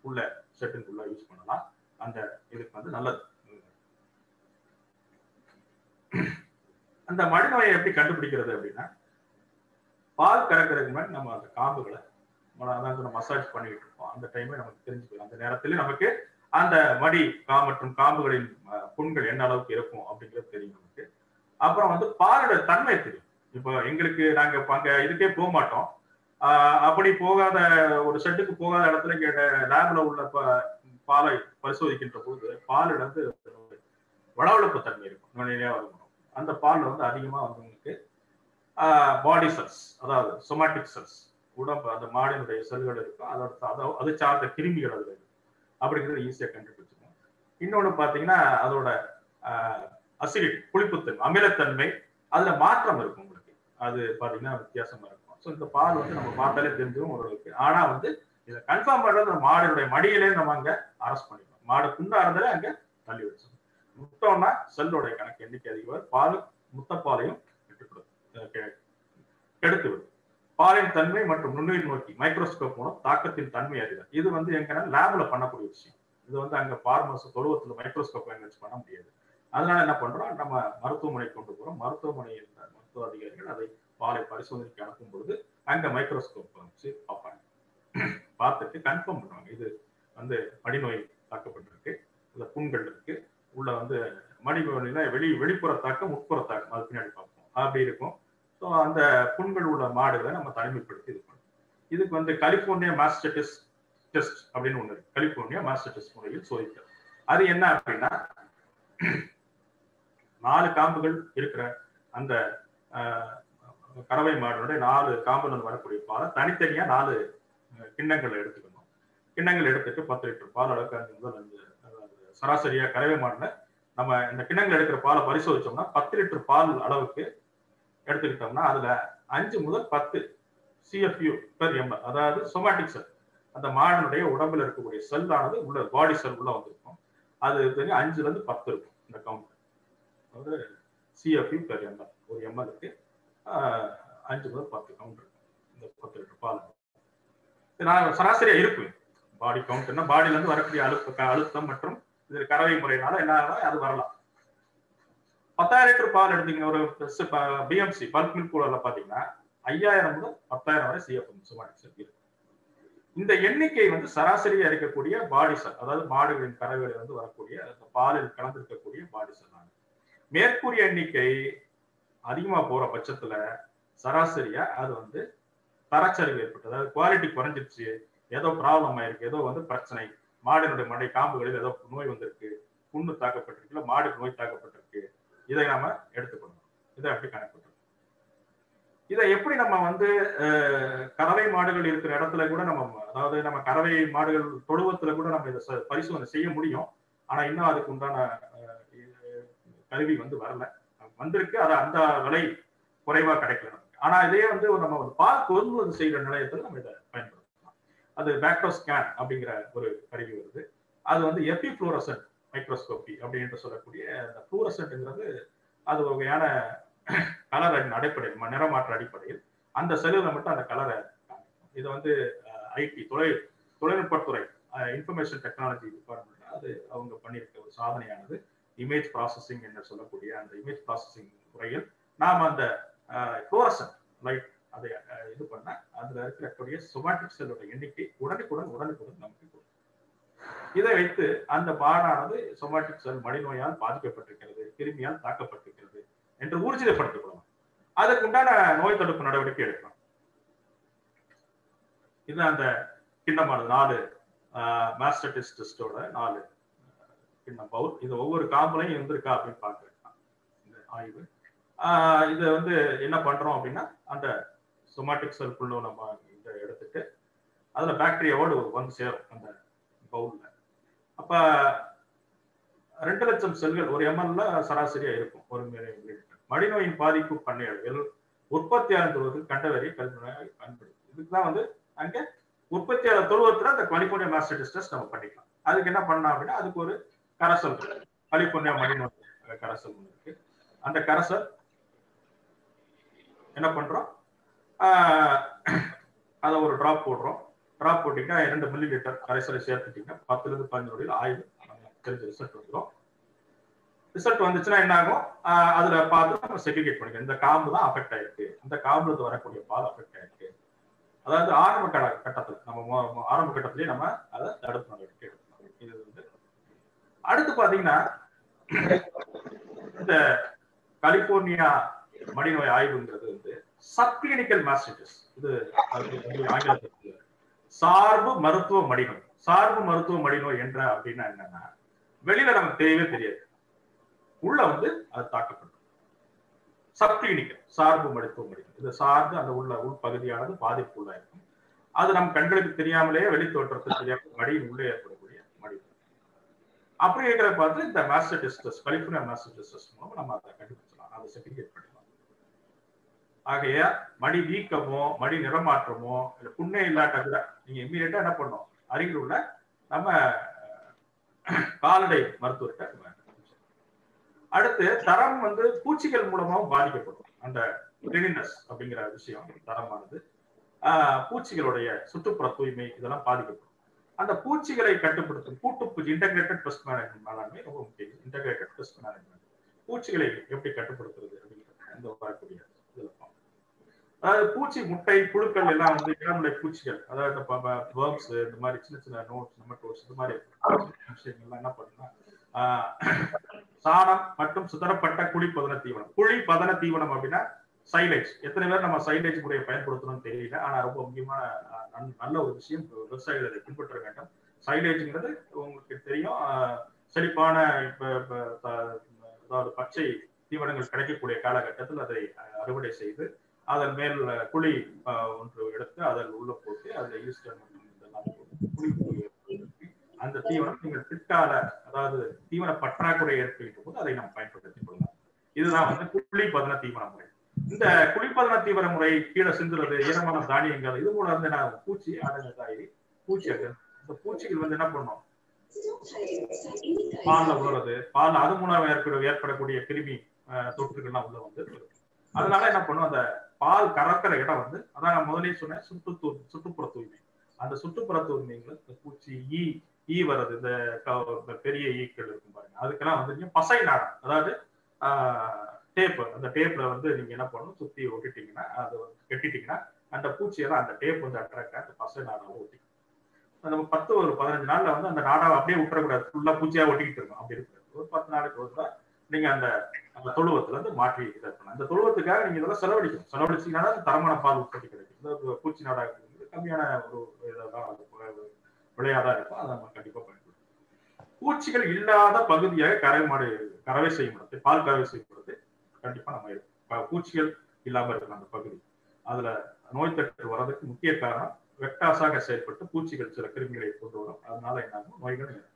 உள்ள ஷெட்டுக்குள்ள யூஸ் பண்ணலாம். அந்த இதுக்கு வந்து நல்லது. அந்த மடிநோயை எப்படி கண்டுபிடிக்கிறது அப்படின்னா, பால் கறக்கிறதுக்கு முன்னாடி நம்ம அந்த காம்புகளை மசாஜ் பண்ணிட்டு இருப்போம். அந்த டைமே நமக்கு தெரிஞ்சுக்கலாம். அந்த நேரத்துல நமக்கு அந்த மடி மற்றும் காம்புகளின் புண்கள் என்ன அளவுக்கு இருக்கும் அப்படிங்கிறது தெரியும் நமக்கு. அப்புறம் வந்து பாலோட தன்மை தெரியும். இப்போ எங்களுக்கு நாங்க அங்க இதுக்கே போக மாட்டோம். அப்படி போகாத ஒரு ஷெட்டுக்கு போகாத இடத்துல கேட்ட லேப்ல உள்ள பாலை பரிசோதிக்கின்ற போது பாலில் வந்து வளவளப்பு தன்மை இருக்கும். அந்த பால் வந்து அதிகமா வந்து உங்களுக்கு பாடி செல்ஸ், அதாவது சொமாட்டிக் செல்ஸ், உடம்பு அந்த மாடினுடைய செல்கள் இருக்கும். அது சார்ந்த கிருமிகள் அதுல இருக்கு. அப்படிங்கிறது ஈஸியா கண்டுபிடிச்சிடும். இன்னொன்னு பாத்தீங்கன்னா அதோட அசிடிட்டி, புளிப்புத்தன்மை, அமிலத்தன்மை, அதுல மாற்றம் இருக்கும் உங்களுக்கு. அது பாத்தீங்கன்னா வித்தியாசமா இருக்கும். ஸோ இந்த பால் வந்து நம்ம பார்த்தாலே தெரிஞ்சிடும் ஓரளவுக்கு. ஆனா வந்து இதை கன்ஃபார்ம் பண்றது மாடினுடைய மடியிலே நம்ம அங்க அரெஸ்ட் பண்ணிக்கணும். மாடு புண்ணா இருந்தாலே அங்க தள்ளி வச்சிடும். முட்டோம்னா செல்லோடைய கணக்கு எண்ணிக்கை அதிகம், பால் முத்தப்பாலையும் கெடுத்து விடும். பாலின் தன்மை மற்றும் நுண்ணுயிர் நோக்கி மைக்ரோஸ்கோப் மூலம் தாக்கத்தின் தன்மை அறிதல். இது வந்து எங்கன்னா லேப்ல பண்ணக்கூடிய விஷயம். இது வந்து அங்க பார்மஸ் தொழுவத்துல மைக்ரோஸ்கோப் வச்சு பண்ண முடியாது. அதனால என்ன பண்றோம், நம்ம மருத்துவமனை கொண்டு போறோம். மருத்துவமனையில் மருத்துவ அதிகாரிகள் அதை பாலை பரிசோதனைக்கு அனுப்பும் பொழுது அங்க மைக்ரோஸ்கோப் வச்சு பார்ப்பாங்க. பார்த்துட்டு கன்ஃபார்ம் பண்ணுவாங்க, இது வந்து மடிநோய் தாக்கப்பட்டிருக்கு, இல்ல புண்கள் இருக்கு, உள்ள வந்து மடிநோயில வெளிப்புற தாக்கம் உட்புற தாக்கம், அது பின்னாடி பார்ப்போம். அப்படி இருக்கும். ஸோ அந்த புண்கள் உள்ள மாடுகளை நம்ம தனிமைப்படுத்தி இது பண்ணுவோம். இதுக்கு வந்து கலிபோர்னியா மாஸ்டர்டிஸ் டெஸ்ட் அப்படின்னு ஒண்ணு இருக்கு. கலிபோர்னியா மாஸ்டர்டிஸ் முறையில் சோதித்தல். அது என்ன அப்படின்னா, 4 காம்புகள் இருக்கிற அந்த கறவை மாடுடைய 4 காம்புல வரக்கூடிய பாலை தனித்தனியா 4 கிண்ணங்களை எடுத்துக்கணும். கிண்ணங்கள் எடுத்துட்டு 10 லிட்டர் பால் அளவுக்கு 5 முதல் 5 சராசரியா கறவை மாடுல நம்ம இந்த கிண்ணங்கள் எடுக்கிற பாலை பரிசோதிச்சோம்னா 10 லிட்டர் பால் அளவுக்கு எடுத்துக்கிட்டோம்னா அதுல 5 முதல் 10 CFU per ml, அதாவது சொமாட்டிக் செல், அந்த மாடனுடைய உடம்புல இருக்கக்கூடிய செல் ஆனது உள்ள பாடி செல் உள்ள வந்திருக்கும். அது 5ல இருந்து 10 இருக்கும் இந்த கவுண்ட். அதாவது CFU per ml, ஒரு mlக்கு 5 முதல் 10 கவுண்ட் இருக்கும் இந்த 10 லிட்டர் பால். நான் சராசரியா இருக்கு பாடி கவுண்ட்னா பாடியில இருந்து வரக்கூடிய அழுத்தம் மற்றும் இது கறவை முறையினால என்ன அது வரலாம். 10,000 லிட்டர் பால் எடுத்தீங்க ஒரு BMC பல்க் மில்க் கூலர்ல பாத்தீங்கன்னா 5,000 முதல் 10,000 வரை CFM சொமாட்டிக் செல் இருக்கு. இந்த எண்ணிக்கை வந்து சராசரியா இருக்கக்கூடிய பாடி செல், அதாவது மாடுகளின் கறவையில வந்து வரக்கூடிய அந்த பாலில் கலந்திருக்கக்கூடிய பாடி செல் ஆகும். மேற்கூறிய எண்ணிக்கை அதிகமா போற பட்சத்துல சராசரியா அது வந்து தரச்சரிவு ஏற்பட்டு, அதாவது குவாலிட்டி குறைஞ்சிருச்சு, ஏதோ ப்ராப்ளம் ஆயிருக்கு, ஏதோ வந்து பிரச்சனை, மாடினுடைய மடை காம்புகளில் ஏதோ நோய் வந்திருக்கு, புண்ணு தாக்கப்பட்டிருக்கு, இல்ல மாடு நோய் தாக்கப்பட்டிருக்கு, இதை நாம எடுத்துக்கணும். இதை அப்படி கணக்கு. இதை எப்படி நம்ம வந்து கறவை மாடுகள் இருக்கிற இடத்துல கூட நம்ம, அதாவது நம்ம கறவை மாடுகள் தொழுவத்துல கூட நம்ம இதை பரிசோதனை செய்ய முடியும். ஆனா இன்னும் அதுக்கு உண்டான கருவி வந்து வரல, வந்திருக்கு. அது அந்த விலை குறைவா கிடைக்கல. ஆனா இதே வந்து நம்ம ஒரு பால் கொள்முதல் செய்யற நிலையத்தில் நம்ம இதை பயன்படுத்தலாம். அது பேக்டோஸ்கேன் அப்படிங்கிற ஒரு கருவி வருது. அது வந்து எபிஃப்ளோரசன்ட் மைக்ரோஸ்கோபி அப்படின்னு சொல்லக்கூடிய அந்த ஃப்ளூரசன்ட்ங்கிறது அது ஒரு வகையான கலர் அடிப்படையில், நிறமாற்ற அடிப்படையில் அந்த செல்லுல மட்டும் அந்த கலரை காமிக்கும். இது வந்து ஐடி தொழில்நுட்பத்துறை இன்ஃபர்மேஷன் டெக்னாலஜி டிபார்ட்மெண்ட் அது அவங்க பண்ணியிருக்க ஒரு சாதனையானது. இமேஜ் ப்ராசஸிங் என்று சொல்லக்கூடிய அந்த இமேஜ் ப்ராசஸிங் முறையில் நாம் அந்த ஃப்ளோரசன்ட் லைட் அதை இது பண்ண அதுல இருக்கக்கூடிய சொமாட்டிக் செல்லோட எண்ணிக்கை உடனுக்குடன் நமக்கு கொடுக்கும். இதை வைத்து அந்த மாடானது சொமாட்டிக் செல் மடிநோயால் பாதிக்கப்பட்டிருக்கிறது, கிருமியால் தாக்கப்பட்டிருக்கிறது என்று ஊர்ஜிதப்படுத்தப்படலாம். அதற்குண்டான நோய் தடுப்பு நடவடிக்கை எடுக்கலாம். இது அந்த கிண்ணமான 4 மாஸ்டர்டிஸ் டெஸ்டோட 4 கிண்ணம் பவுல். இது ஒவ்வொரு காம்புலையும் இருந்திருக்கா அப்படின்னு பார்க்கலாம் இந்த ஆய்வு. இதை வந்து என்ன பண்றோம் அப்படின்னா, அந்த சொமாட்டிக் செல்குள்ள நம்ம இதை எடுத்துட்டு அதுல பாக்டீரியாவோடு வந்து சேரும் அந்த பவுல்ல. அப்ப 2 லட்சம் செல்கள் ஒரு ml சராசரியா இருக்கும் ஒரு மில்லிலிட்டர். மடிநோயின் பாதிப்பு பண்ணை அளவில் உற்பத்தியாளர் தொழுவத்தில் கண்டவரை கல்வியாக பயன்படுத்தும். இதுக்குதான் வந்து அங்க உற்பத்தியாளர் தொழுவத்துல அந்த கலிபோர்னியா மாஸ்டர்டிஸ் டெஸ்ட் நம்ம பண்ணிக்கலாம். அதுக்கு என்ன பண்ணலாம் அப்படின்னா, அதுக்கு ஒரு கரைசல், கலிபோர்னியா மடிநோய் கரைசல் இருக்கு. அந்த கரைசல் என்ன பண்றோம், அதை ஒரு டிராப் போடுறோம். டிராப் போட்டீங்கன்னா 2 மில்லிலிட்டர் கரைசலை சேர்த்துட்டீங்கன்னா 10 to 15 நொடியில் ஆய்வு தெரிஞ்ச ரிசல்ட் வந்துடும். ரிசல்ட் வந்துச்சுன்னா என்ன ஆகும், அதுல பார்த்து நம்ம செக்ரிகேட் பண்ணிக்கலாம். இந்த காம்பு தான் அஃபெக்ட் ஆயிருக்கு, அந்த காம்புல இருந்து வரக்கூடிய பால் அஃபெக்ட் ஆயிருக்கு. அதாவது ஆரம்ப கட்டத்துல நம்ம ஆரம்ப கட்டத்திலேயே நம்ம அதை தடுப்பு நடவடிக்கை எடுக்கணும். இது வந்து அடுத்து பாத்தீங்கன்னா இந்த கலிபோர்னியா மடிநோய் ஆய்வுங்கிறது வந்து சப்கிளினிக்கல் மாஸ்டர்டிஸ். இது ஆங்கிலத்தில் சார்பு மருத்துவ மடிநோய். சார்பு மருத்துவ மடிநோய் என்ற அப்படின்னா என்னன்னா, வெளியில நமக்கு தெரியவே தெரியாது, உள்ள வந்து அது தாக்கப்படும். சப்கிளினிக்கல் சார்பு மருத்துவ மடிநோய். இது சார்ந்து அந்த உள்பகுதியானது பாதிப்பு உள்ளாயிருக்கும். அது நம் கண்களுக்கு தெரியாமலேயே வெளி தோற்றத்துக்கு தெரியாம மடியின் உள்ளே ஏற்படக்கூடிய மடிநோய். அப்படி இருக்கிற பார்த்து இந்த மாஸ்டர்டிஸ் டெஸ்ட், கலிபோர்னியா மாஸ்டர்டிஸ் டெஸ்ட் மூலம் நம்ம அதை கண்டுபிடிச்சலாம், அதை செக்ரிகேட் பண்ணலாம். ஆகைய மடி வீக்கமோ மடி நிறமாற்றமோ இல்லை புண்ணே இல்லாட்ட கூட நீங்க இம்மீடியட்டா என்ன பண்ணணும், அருகில் உள்ள நம்ம கால்நடை மருத்துவர்கிட்ட. அடுத்து தரம் வந்து பூச்சிகள் மூலமாகவும் பாதிக்கப்படும். அந்த கிளீனினஸ் அப்படிங்கிற விஷயம் தரமானது பூச்சிகளுடைய சுற்றுப்புற தூய்மை இதெல்லாம் பாதிக்கப்படும். அந்த பூச்சிகளை கட்டுப்படுத்தும் கூட்டுப்பூச்சி இன்டகிரேட்டட் பெஸ்ட் மேனேஜ்மெண்ட் மேலாண்மை ரொம்ப முக்கியம். இன்டகிரேட்டட் பெஸ்ட் மேனேஜ்மெண்ட் பூச்சிகளை எப்படி கட்டுப்படுத்துறது அப்படிங்கிறது இந்த வரக்கூடிய இதுல. அதாவது பூச்சி முட்டை புழுக்கள் எல்லாம் வந்து இளநிலை பூச்சிகள், அதாவது வேர்ம்ஸ் இந்த மாதிரி சின்ன சின்ன நோட்ஸ் நெமட்டோட்ஸ் இந்த மாதிரி விஷயங்கள்லாம் என்ன பண்ணுன்னா சாணம் மற்றும் சுத்தரப்பட்ட குழிப்பதன தீவனம். குழிப்பதன தீவனம் அப்படின்னா சைலேஜ். எத்தனை பேர் நம்ம சைலேஜ் முறையை பயன்படுத்தணும்னு தெரியல. ஆனா ரொம்ப முக்கியமான நல்ல ஒரு விஷயம், விவசாயிகள் அதை பின்பற்ற வேண்டும். சைலேஜ்ங்கிறது உங்களுக்கு தெரியும், செழிப்பான அதாவது பச்சை தீவனங்கள் கிடைக்கக்கூடிய காலகட்டத்தில் அதை அறுவடை செய்து அதன் மேல் குழி ஒன்று எடுத்து அதில் உள்ள போட்டு அதில் ஈஸ்டர் மற்றும் இதெல்லாம் போட்டு அந்த தீவனம் நீங்கள் பிற்கால அதாவது தீவன பற்றாக்குறை ஏற்படுகின்ற போது அதை நாம் பயன்படுத்திக் கொள்ளலாம். இதுதான் வந்து குழிப்பதன தீவன முறை. இந்த குழிப்பதன தீவன முறை கீழே சிந்துறது ஈரமான தானியங்கள் இது மூலம் வந்து நான் பூச்சி அடங்காயி பூச்சிகள் இந்த பூச்சிகள் வந்து என்ன பண்ணும் பால்ல உழுறது, பால் அது மூலம் ஏற்படக்கூடிய கிருமி தொற்றுகள்லாம் உள்ள வந்து அதனால என்ன பண்ணும் அந்த பால் கறக்கிற இடம் வந்து அதான் நான் முதலே சொன்னேன் சுற்றுப்புற தூய்மை. அந்த சுற்றுப்புற தூய்மைகள் இந்த பூச்சி ஈ வர்றது இந்த பெரிய ஈக்கள் இருக்கும் பாருங்க, அதுக்கெல்லாம் வந்து பசை நாடம் அதாவது டேப், அந்த டேப்ல வந்து நீங்க என்ன பண்ணணும் சுத்தி ஒட்டிட்டீங்கன்னா அதை கட்டிட்டீங்கன்னா அந்த பூச்சியெல்லாம் அந்த டேப் வந்து அட்ராக்ட் அந்த பசை நாடாவை ஒட்டிக்கும். நம்ம 10 ஒரு 15 நாள்ல வந்து அந்த நாடாவை அப்படியே விட்டுறக்கூடாது, ஃபுல்லா பூச்சியா ஒட்டிக்கிட்டு இருக்கும். அப்படி இருக்கிறது ஒரு 10 நாளைக்கு ஒரு தான் நீங்க அந்த தொழுவத்துல இருந்து மாற்றி இருக்கணும். அந்த தொழுவத்துக்காக நீங்க இதெல்லாம் செலவழிச்சீங்கன்னா தரமான பால் உற்பத்தி கிடைக்கும். இந்த பூச்சி நாடா கம்மியான ஒரு இதெல்லாம் விளையாடா இருக்கும், அதை நம்ம கண்டிப்பா பயன்படுத்தணும். பூச்சிகள் இல்லாத பகுதியாக கறவை செய்யப்படுறது, பால் கறவை செய்யப்படுறது கண்டிப்பா நம்ம பூச்சிகள் இல்லாம இருக்கணும் அந்த பகுதி. அதுல நோய் தொற்று வர்றதுக்கு முக்கிய காரணம் வெக்டாஸாக செயல்பட்டு பூச்சிகள் சில கிருமிகளை கொண்டு வரும். அதனால என்ன நோய்கள் இருக்கும்.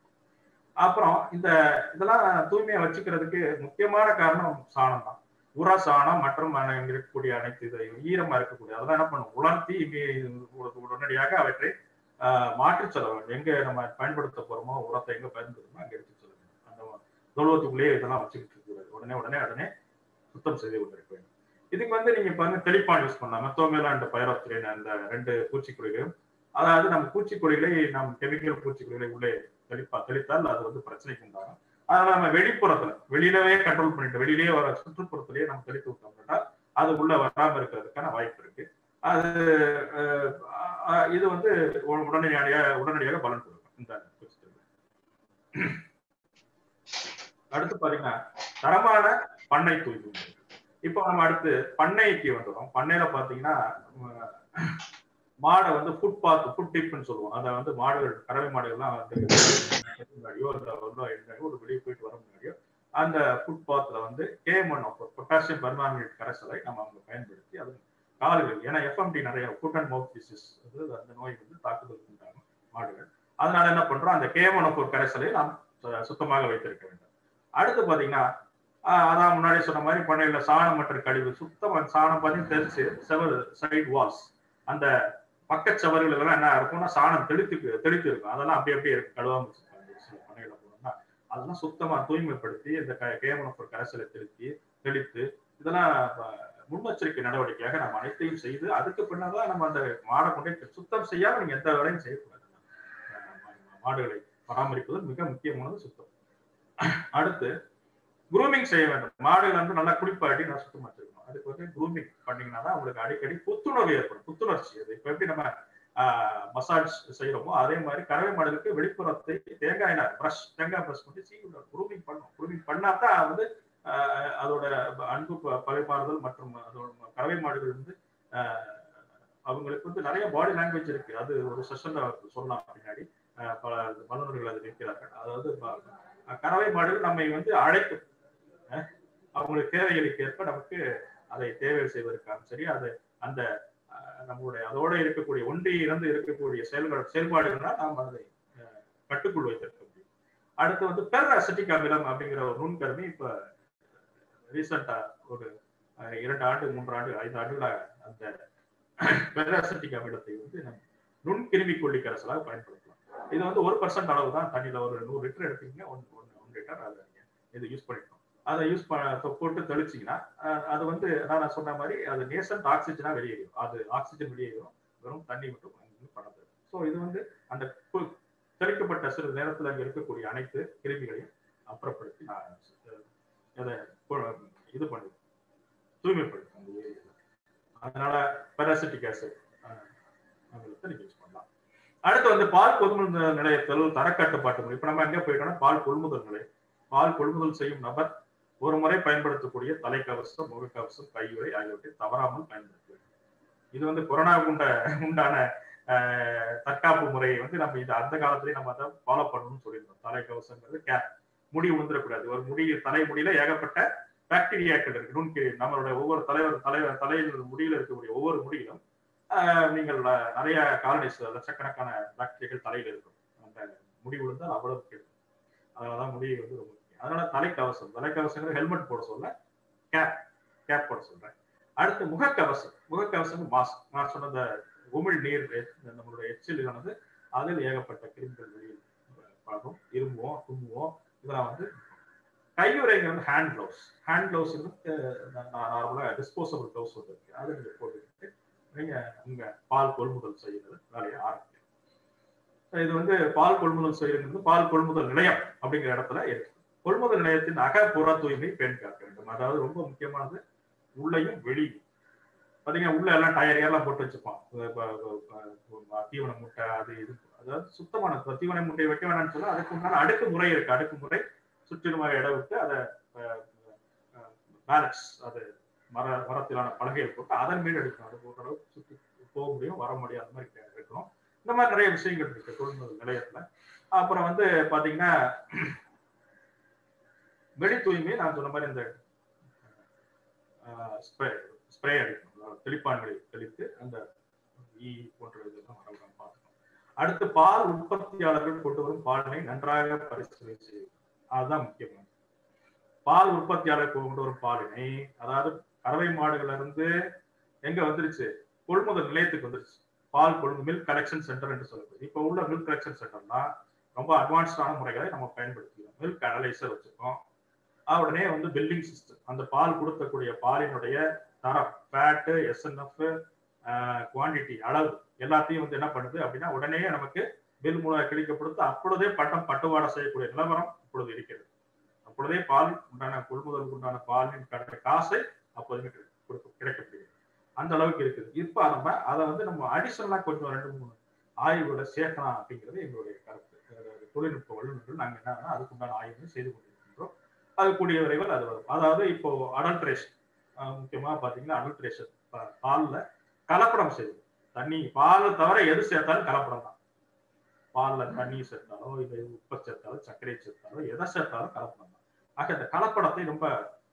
அப்புறம் இதெல்லாம் தூய்மையா வச்சுக்கிறதுக்கு முக்கியமான காரணம் சாணம் தான். உர சாணம் மற்றும் இருக்கக்கூடிய அனைத்து இது ஈரமா இருக்கக்கூடிய அதெல்லாம் என்ன பண்ணும் உலர்த்தி உடனடியாக அவற்றை மாற்றி செல்ல வேண்டும். எங்க நம்ம பயன்படுத்த போறோமோ உரத்தை எங்க பயன்படுத்தணுமோ அங்க எடுத்து செல்ல வேண்டும். அந்த தொழுவத்துக்குள்ளேயே இதெல்லாம் வச்சுக்கிட்டு இருக்கக்கூடாது. உடனே சுத்தம் செய்து கொண்டிருக்க வேண்டும். இதுக்கு வந்து நீங்க பாருங்க தெளிப்பான் யூஸ் பண்ணலாம். மெத்தோமேலா அண்ட் பைரோத்ரின் அந்த 2 பூச்சிக்கொல்லிகளும், அதாவது நம்ம பூச்சிக்கொல்லிகளை நம்ம கெமிக்கல் பூச்சிக்கொல்லிகளை உள்ளே தெளித்தால் அது வந்து பிரச்சனைக்கு உண்டாகும். அதனால நம்ம வெளியிலவே கண்ட்ரோல் பண்ணிட்டு வெளியிலேயே வர சுற்றுப்புறத்திலேயே நம்ம தெளித்து விட்டோம்னா அது உள்ள வராம இருக்கிறதுக்கான வாய்ப்பு இருக்கு. அது இது வந்து உடனடியாக பலன் கொடுக்கும் இந்த அடுத்து பாத்தீங்கன்னா தரமான பண்ணை தூய்மை. இப்போ நம்ம அடுத்து பண்ணைக்கு வந்துடும். பண்ணையில பாத்தீங்கன்னா மாடை வந்து ஃபுட் டிப்னு சொல்லுவோம். அதை வந்து மாடுகள் கறவை மாடுகள்லாம் வந்து முன்னாடியோ ஒரு வெளியே போயிட்டு வர முன்னாடியோ அந்த ஃபுட்பாத்ல வந்து KM1 பொட்டாசியம் பெர்மாங்கனேட் கரைசலை நம்ம அவங்க பயன்படுத்தி அது கால்கள், ஏன்னா FMD நிறைய ஃபுட் அண்ட் மவுத் டிசீஸ் அந்த நோய் வந்து தாக்குதலுக்கு உண்டாகும் மாடுகள். அதனால என்ன பண்றோம் அந்த KM1 கரைசலை நாம் சுத்தமாக வைத்திருக்க வேண்டும். அடுத்து பாத்தீங்கன்னா அதான் முன்னாடி சொன்ன மாதிரி பண்ணையில சாணம் மற்றும் கழிவு சுத்தமாக சாணம் பார்த்தீங்கன்னா தெரிச்சு செவரு சைட் வால்ஸ் அந்த பக்கச்சவர்கள் எல்லாம் என்ன இருக்கும்னா சாணம் தெளித்து இருக்கும். அதெல்லாம் அப்படியே இருக்கு, கழுவாம வச்சிருக்காங்க. சில பண்ணையில போனோம்னா அதெல்லாம் சுத்தமா தூய்மைப்படுத்தி இந்த KM1 கரைசலை தெளித்து இதெல்லாம் முன்னெச்சரிக்கை நடவடிக்கையாக நம்ம அனைத்தையும் செய்து அதுக்கு பின்னதான் நம்ம அந்த மாடை கொண்டே சுத்தம் செய்யாம நீங்க எந்த வேலையும் செய்யக்கூடாது. மாடுகளை பராமரிப்பது மிக முக்கியமானது சுத்தம். அடுத்து குரூமிங் செய்ய வேண்டும். மாடுகள் வந்து நல்லா குளிப்பாட்டி நான் சுத்தமா வச்சிருக்கணும். அதுக்கு வந்து குரூமிங் பண்ணீங்கன்னா தான் உங்களுக்கு அடிக்கடி புத்துணர்வு ஏற்படும். புத்துணர்ச்சி அது இப்ப எப்படி நம்ம மசாஜ் செய்யறோமோ அதே மாதிரி கறவை மாடுகளுக்கு வெளிப்புறத்தை தேங்காய் பிரஷ் பண்ணி குரூமிங் பண்ணும். குரூமிங் பண்ணாதான் வந்து அதோட அன்பு பரிமாறுதல் மற்றும் அதோட கறவை மாடுகள் வந்து அவங்களுக்கு வந்து நிறைய பாடி லாங்குவேஜ் இருக்கு. அது ஒரு செஷன்ல சொல்லலாம். பின்னாடி பல வல்லுநர்கள் அது இருக்கிறார்கள். அதாவது கறவை மாடுகள் நம்மை வந்து அழைக்கும், அவங்களுக்கு தேவைகளுக்கு ஏற்ப நமக்கு அதை தேவை செய்வதற்காக சரி அது அந்த நம்மளுடைய அதோட இருக்கக்கூடிய ஒன்றி இறந்து இருக்கக்கூடிய செயல்பாடுகள்னால் நாம் அதை கட்டுக்குள் வைத்திருக்க முடியும். அடுத்து வந்து பெர் அசிட்டிக் அமிலம் அப்படிங்கிற ஒரு நுண்கருமி இப்ப ரீசெண்டா ஒரு 2 ஆண்டு 3 ஆண்டு 5 ஆண்டுகளாக அந்த பெர் அசிட்டிக் அமிலத்தை வந்து நம்ம நுண்கிருமி கொல்லி கரைசலாக பயன்படுத்தலாம். இது வந்து 1% அளவு தான் தண்ணியில ஒரு 100 லிட்டர் எடுத்தீங்கன்னா 1 லிட்டர் அதை இது யூஸ் பண்ணிக்கணும். அதை யூஸ் போட்டு தெளிச்சிங்கன்னா அது வந்து நான் சொன்ன மாதிரி அது நேசன்ட் ஆக்சிஜனா வெளியேறும். அது ஆக்சிஜன் வெளியேறும், வெறும் தண்ணி மட்டும் பண்ணது. ஸோ இது வந்து அந்த தெளிக்கப்பட்ட சிறு நேரத்தில் அங்கே இருக்கக்கூடிய அனைத்து கிருமிகளையும் அப்புறப்படுத்தி நான் அதை இது பண்ணி தூய்மைப்படுத்தும் அந்த ஏரியாவில். அதனால பெராசிட்டிக் ஆசிட் நீங்க யூஸ் பண்ணலாம். அடுத்து வந்து பால் கொள்முதல் நிலையத்தில் தரக்கட்டுப்பாட்டு முறை. இப்ப நம்ம எங்க போயிட்டோம்னா பால் கொள்முதல் நிலையம். பால் கொள்முதல் செய்யும் நபர் ஒரு முறை பயன்படுத்தக்கூடிய தலைக்கவசம், முகக்கவசம், கையுறை ஆகியவற்றை தவறாமல் பயன்படுத்த. இது வந்து கொரோனா உண்டான தற்காப்பு முறையை வந்து நம்ம இது அந்த காலத்திலேயே நம்ம அதை ஃபாலோ பண்ணணும்னு சொல்லியிருந்தோம். தலைக்கவசங்கிறது கேப், முடி விழுந்துடக்கூடாது. ஒரு தலைமுடியில ஏகப்பட்ட பாக்டீரியாக்கள் இருக்கு, நுண்கிரி. நம்மளுடைய ஒவ்வொரு தலையில் முடியில இருக்கக்கூடிய ஒவ்வொரு முடியிலும் நீங்கள் நிறைய காலனிஸ், லட்சக்கணக்கான பாக்டீரியாக்கள் தலையில் இருக்கும். அந்த முடி விழுந்தால் அவ்வளவு கெடும். அதனாலதான் முடி வந்து ரொம்ப முக்கியம். அதனால தலைக்கவசம் ஹெல்மெட் போட சொல்ல, கேப் போட சொல்றேன். அடுத்து முகக்கவசம் மாஸ்க். நான் சொன்ன உமிழ் நீர், நம்மளுடைய எச்சிலானது அதில் ஏகப்பட்ட கிருமிகள் வெளியில் பார்க்கும், இரும்புவோம், தும்புவோம். இதெல்லாம் வந்து கையுறைங்கிறது ஹேண்ட் கிளவுஸ் நார்மலா டிஸ்போசபிள் கிளவுஸ் வந்து இருக்கு. அதை நீங்க போட்டுக்கிட்டு நீங்க உங்க பால் கொள்முதல் செய்யறது வேலையை ஆரம்பிக்கும். இது வந்து பால் கொள்முதல் செய்யறது பால் கொள்முதல் நிலையம் அப்படிங்கிற இடத்துல இருக்கு. கொள்முதல் நிலையத்தின் அகப்புற தூய்மை பேணி காக்க வேண்டும். அதாவது ரொம்ப முக்கியமானது உள்ளையும் வெளியும். பாத்தீங்கன்னா உள்ள எல்லாம் டயர் போட்டு வச்சுப்பான், தீவன முட்டை அது இது. அதாவது சுத்தமான தீவன முட்டையை வைக்க வேணாம்னு சொல்ல அதுக்கு உண்டான அடுக்கு முறை இருக்கு. அடுக்குமுறை சுற்றிலுமாக இடம் விட்டு அதை பேலன்ஸ், அது மரத்திலான பலகையை போட்டு அதன் மீது எடுக்கணும். அது போன்ற அளவுக்கு சுற்றி போக முடியும், வர முடியும், அந்த மாதிரி இருக்கணும். இந்த மாதிரி நிறைய விஷயங்கள் இருக்கு கொள்முதல் நிலையத்துல. அப்புறம் வந்து பாத்தீங்கன்னா வெளி தூய்மை, நான் சொன்ன மாதிரி இந்த ஸ்ப்ரே அடிக்கணும், தெளிப்பான்களை தெளித்து அந்த போன்ற இதெல்லாம் வரலாம் பார்க்கணும். அடுத்து பால் உற்பத்தியாளர்கள் கொண்டு வரும் பாலினை நன்றாக பரிசீலனை செய்யும். அதுதான் முக்கியமானது. பால் உற்பத்தியாளர் கொண்டு வரும் பாலினை, அதாவது கறவை மாடுகள்ல இருந்து எங்க வந்துருச்சு, கொள்முதல் நிலையத்துக்கு வந்துருச்சு. பால் கொள்முதல் மில்க் கலெக்ஷன் சென்டர் என்று சொல்லப்படுது. இப்ப உள்ள மில்க் கலெக்ஷன் சென்டர்னா ரொம்ப அட்வான்ஸ்டான முறைகளை நம்ம பயன்படுத்திக்கிறோம். மில்க் அனலைசர் வச்சிருக்கோம். உடனே வந்து பில்லிங் சிஸ்டம், அந்த பால் கொடுக்கக்கூடிய பாலினுடைய தரம், ஃபேட், SNF, குவான்டிட்டி, அளவு எல்லாத்தையும் வந்து என்ன பண்ணுது அப்படின்னா உடனே நமக்கு பில் மூலம் கிழிக்கப்படுத்து. அப்பொழுதே பட்டுவாடை செய்யக்கூடிய நிலவரம் இப்பொழுது இருக்கிறது. அப்பொழுதே பால் உண்டான கொள்முதலுக்கு உண்டான பாலின் காசை அப்போதுமே கிடைக்கப்படுகிறது. அந்த அளவுக்கு இருக்குது. இப்ப நம்ம அதை வந்து நம்ம அடிஷனலா கொஞ்சம் 2-3 ஆய்வுகளை சேர்க்கலாம் அப்படிங்கிறது எங்களுடைய கருத்து. தொழில்நுட்ப வல்லுநர்கள் நாங்க என்னன்னா அதுக்குண்டான ஆய்வுகளை செய்து கொண்டிருக்கின்றோம். அது கூடிய விரைவில் அது வரும். அதாவது இப்போ அடல்ட்ரேஷன், முக்கியமா பாத்தீங்கன்னா அடல்ட்ரேஷன், பால்ல கலப்படம் செய்வது. தண்ணி பால் தவிர எது சேர்த்தாலும் கலப்படம் தான். பால்ல தண்ணி சேர்த்தாலோ இல்லை உப்பை சேர்த்தாலோ சர்க்கரை சேர்த்தாலோ எதை சேர்த்தாலும் கலப்படம் தான். ஆக இந்த கலப்படத்தை ரொம்ப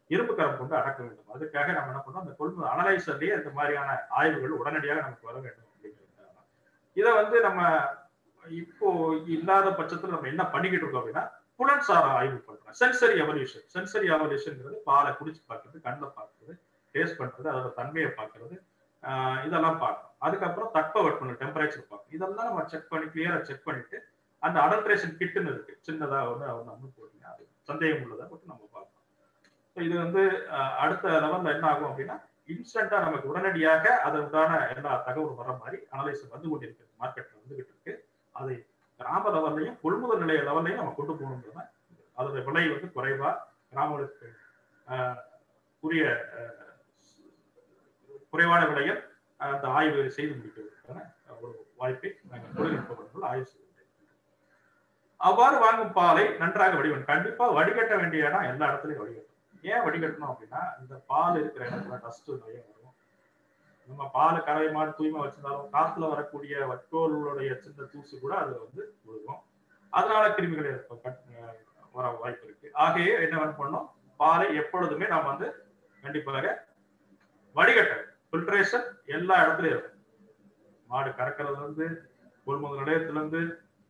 இரும்பு கரம் கொண்டு அடக்க வேண்டும். அதுக்காக நம்ம என்ன பண்ணோம், அந்த கொள்முதல் அனலைசர்லயே இந்த மாதிரியான ஆய்வுகள் உடனடியாக நமக்கு வர வேண்டும் அப்படிங்கிறதுக்காக இதை வந்து நம்ம இப்போ இல்லாத பட்சத்துல நம்ம என்ன பண்ணிக்கிட்டு இருக்கோம் அப்படின்னா புலன்சார ஆய்வு பண்றோம். சென்சரி எவல்யூஷன்ங்கிறது பாலை குடிச்சு பார்க்கறது, கண்ணில் பார்க்கறது, டேஸ்ட் பண்றது, அதோட தன்மையை பார்க்கறது, இதெல்லாம் பார்க்கணும். அதுக்கப்புறம் தட்பவெப்பநிலை, டெம்பரேச்சர் பார்க்கணும். இதெல்லாம் நம்ம கிளியரா செக் பண்ணிட்டு அந்த அடல்ட்ரேஷன் கிட்டுன்னு இருக்கு, சின்னதா வந்து அவர் நம்ம போட்டீங்கன்னா அது சந்தேகம் உள்ளதை மட்டும் நம்ம பார்க்கணும். இது வந்து அடுத்த லெவல்ல என்ன ஆகும் அப்படின்னா இன்ஸ்டன்டா நமக்கு உடனடியாக அதற்கான எல்லா தகவலும் வர மாதிரி அனலைசர் வந்து கொண்டிருக்கு, மார்க்கெட்ல வந்துகிட்டு இருக்கு. அதை கிராம லெவல்லையும் கொள்முதல் நிலைய லெவல்லையும் நம்ம கொண்டு போகணுங்கிறத, அதோட விலை வந்து குறைவா கிராமங்களுக்கு உரிய குறைவான விலையில் அந்த ஆய்வு செய்து முடிக்கிறதுக்கான ஒரு வாய்ப்பை நாங்கள் தொழில்நுட்ப வல்லுநர்கள் ஆய்வு செய்து கொண்டிருக்கிறோம். அவ்வாறு வாங்கும் பாலை நன்றாக வடிகட்டணும். கண்டிப்பா வடிகட்ட வேண்டிய இடம் எல்லா இடத்துலையும் வடிகட்டணும். ஏன் வடிகட்டணும் அப்படின்னா இந்த பால் இருக்கிற இடத்துல டஸ்ட் நிறைய வரும். நம்ம பால் கறவை மாடு தூய்மை வச்சிருந்தாலும் காத்துல வரக்கூடிய வட்டோலுடைய சின்ன தூசு கூட அதுல வந்து விழுகும். அதனால கிருமிகள் வர வாய்ப்பு இருக்கு. ஆகையே என்ன பண்ணணும், பாலை எப்பொழுதுமே நாம் வந்து கண்டிப்பாக வடிகட்ட, ஃபில்ட்ரேஷன் எல்லா இடத்துலயும் இருக்கும். மாடு கறக்கிறதுல இருந்து, கொள்முதல் நிலையத்துல இருந்து,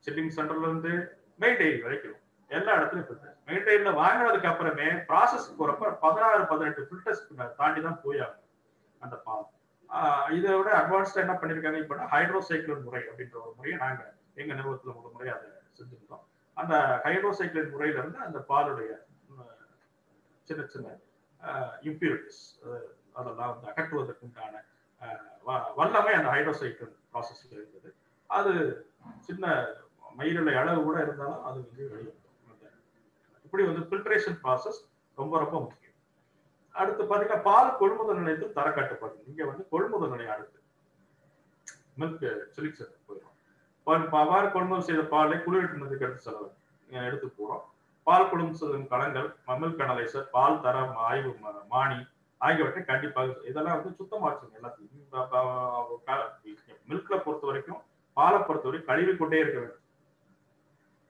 சில்லிங் சென்டர்ல இருந்து, மெயின்டைன் வரைக்கும் எல்லா இடத்துலயும் ஃபில்டர். மெயின்டைன்ல வாங்கினதுக்கு அப்புறமே ப்ராசஸ் போறப்ப 16-18 ஃபில்டர்ஸ் தாண்டி தான் போய் ஆகும் அந்த பால். இதை விட அட்வான்ஸ்டா என்ன பண்ணிருக்காங்க இப்ப ஹைட்ரோசைக்ளோன் முறை அப்படின்ற ஒரு முறையை நாங்க எங்க நிறுவனத்துல முதல் முறை அதை செஞ்சிருந்தோம். அந்த ஹைட்ரோசைக்ளின் முறையில இருந்து அந்த பாலுடைய சின்ன சின்ன இம்பியூரிட்டிஸ் அதெல்லாம் வந்து அகற்றுவதற்குண்டான வல்லமை அந்த ஹைட்ரோசைக்ளின் ப்ராசஸ்ல இருந்தது. அது சின்ன மயிரிழை அளவு கூட இருந்தாலும் அது வந்து வெளியே. இப்படி வந்து ஃபில்ட்ரேஷன் ப்ராசஸ் ரொம்ப ரொம்ப முக்கியம். அடுத்து பாத்தீங்கன்னா பால் கொள்முதல் நிலையத்தில் தர கட்டுப்பாடு. இங்க வந்து கொள்முதல் நிலையம் அடுத்து மில்க் சிலிக்ஸ் போயிடும். பால் கொள்முதல் செய்த பாலை குளிரூட்டுனதுக்கு எடுத்து போறோம். பால் கொள்முதல் களங்கள், மில்க் அனலைசர், பால் தரம் ஆய்வு மானி ஆகியவற்றை கண்டிப்பாக இதெல்லாம் வந்து சுத்தமாச்சுங்க எல்லாத்தையும். மில்க்ல பொறுத்த வரைக்கும் பாலை பொறுத்தவரை கழுவி கொண்டே இருக்க வேண்டும்.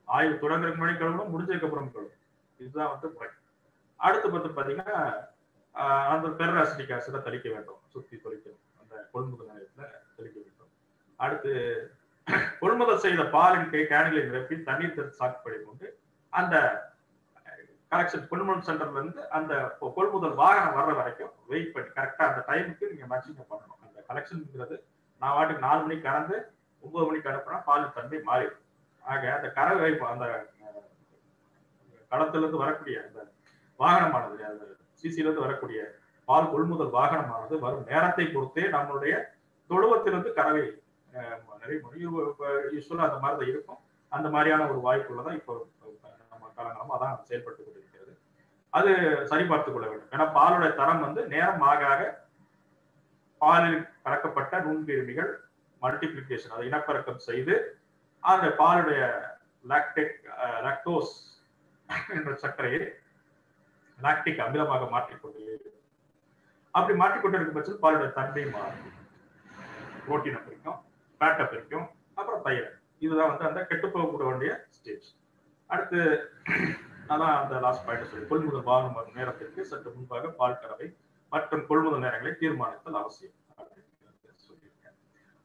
ஆய்வு தொடங்குறதுக்கு முன்னாடி கழுவணும், முடிஞ்சதுக்கு அப்புறம் கழுவணும். இதுதான் வந்து முறை. அடுத்து பாத்தீங்கன்னா அந்த பெர்ராசிட்டிக் ஆசிடை தெளிக்க வேண்டும், சுத்தி தொளிக்கணும், அந்த கொள்முதல் நிலையத்துல தெளிக்க வேண்டும். அடுத்து கொள்முதல் செய்த பாலின் கேன்களை நிரப்பி தண்ணீர் தெளித்து சாக்குப்படி கொண்டு அந்த கலெக்ஷன் கொள்முதல் சென்டர்ல இருந்து அந்த கொள்முதல் வாகனம் வர்ற வரைக்கும் வெயிட் பண்ணி கரெக்டா அந்த டைமுக்கு நீங்க மேட்சிங் பண்ணணும். அந்த கலெக்ஷன்ங்கிறது நான் வாட்டுக்கு 4 மணிக்கு கறந்து 9 மணிக்கு அனுப்புனா பாலின் தன்மை மாறிடும். ஆக அந்த கறவை அந்த களத்துல இருந்து வரக்கூடிய அந்த வாகனமானது, அந்த சிசில இருந்து வரக்கூடிய பால் கொள்முதல் வாகனமானது வரும் நேரத்தை பொறுத்தே நம்மளுடைய தொழுவத்திலிருந்து கறவை நிறைய யூஸ்வலா அந்த மாதிரி தான் இருக்கும். அந்த மாதிரியான ஒரு வாய்ப்புள்ளதான் இப்போ நம்ம காலங்காலமா அதான் செயல்பட்டு கொண்டிருக்கிறது. அது சரிபார்த்துக் கொள்ள வேண்டும். ஏன்னா பாலுடைய தரம் வந்து நேரம் ஆக ஆக பாலில் கலக்கப்பட்ட நுண்கிருமிகள் மல்டிபிளிகேஷன், அதை இனப்பெருக்கம் செய்து அந்த பாலுடைய லாக்டோஸ் என்ற சர்க்கரையை லாக்டிக் அமிலமாக மாற்றிக்கொண்டு அப்படி மாற்றிக்கொண்டிருக்கும் பட்சத்தில் பாலுடைய தன்மை மாறும். புரோட்டீனை பிரிக்கும், ஃபேட்டை பிரிக்கும், அப்புறம் தயிர். இதுதான் வந்து அந்த கெட்டு போகக்கூடிய வேண்டிய ஸ்டேஜ். அடுத்து அதான் அந்த லாஸ்ட் பாயிண்ட் சொல்லி கொள்முதல் வாகனம் நேரத்திற்கு சற்று முன்பாக பால் கறவை மற்றும் கொள்முதல் நேரங்களை தீர்மானித்தல் அவசியம்.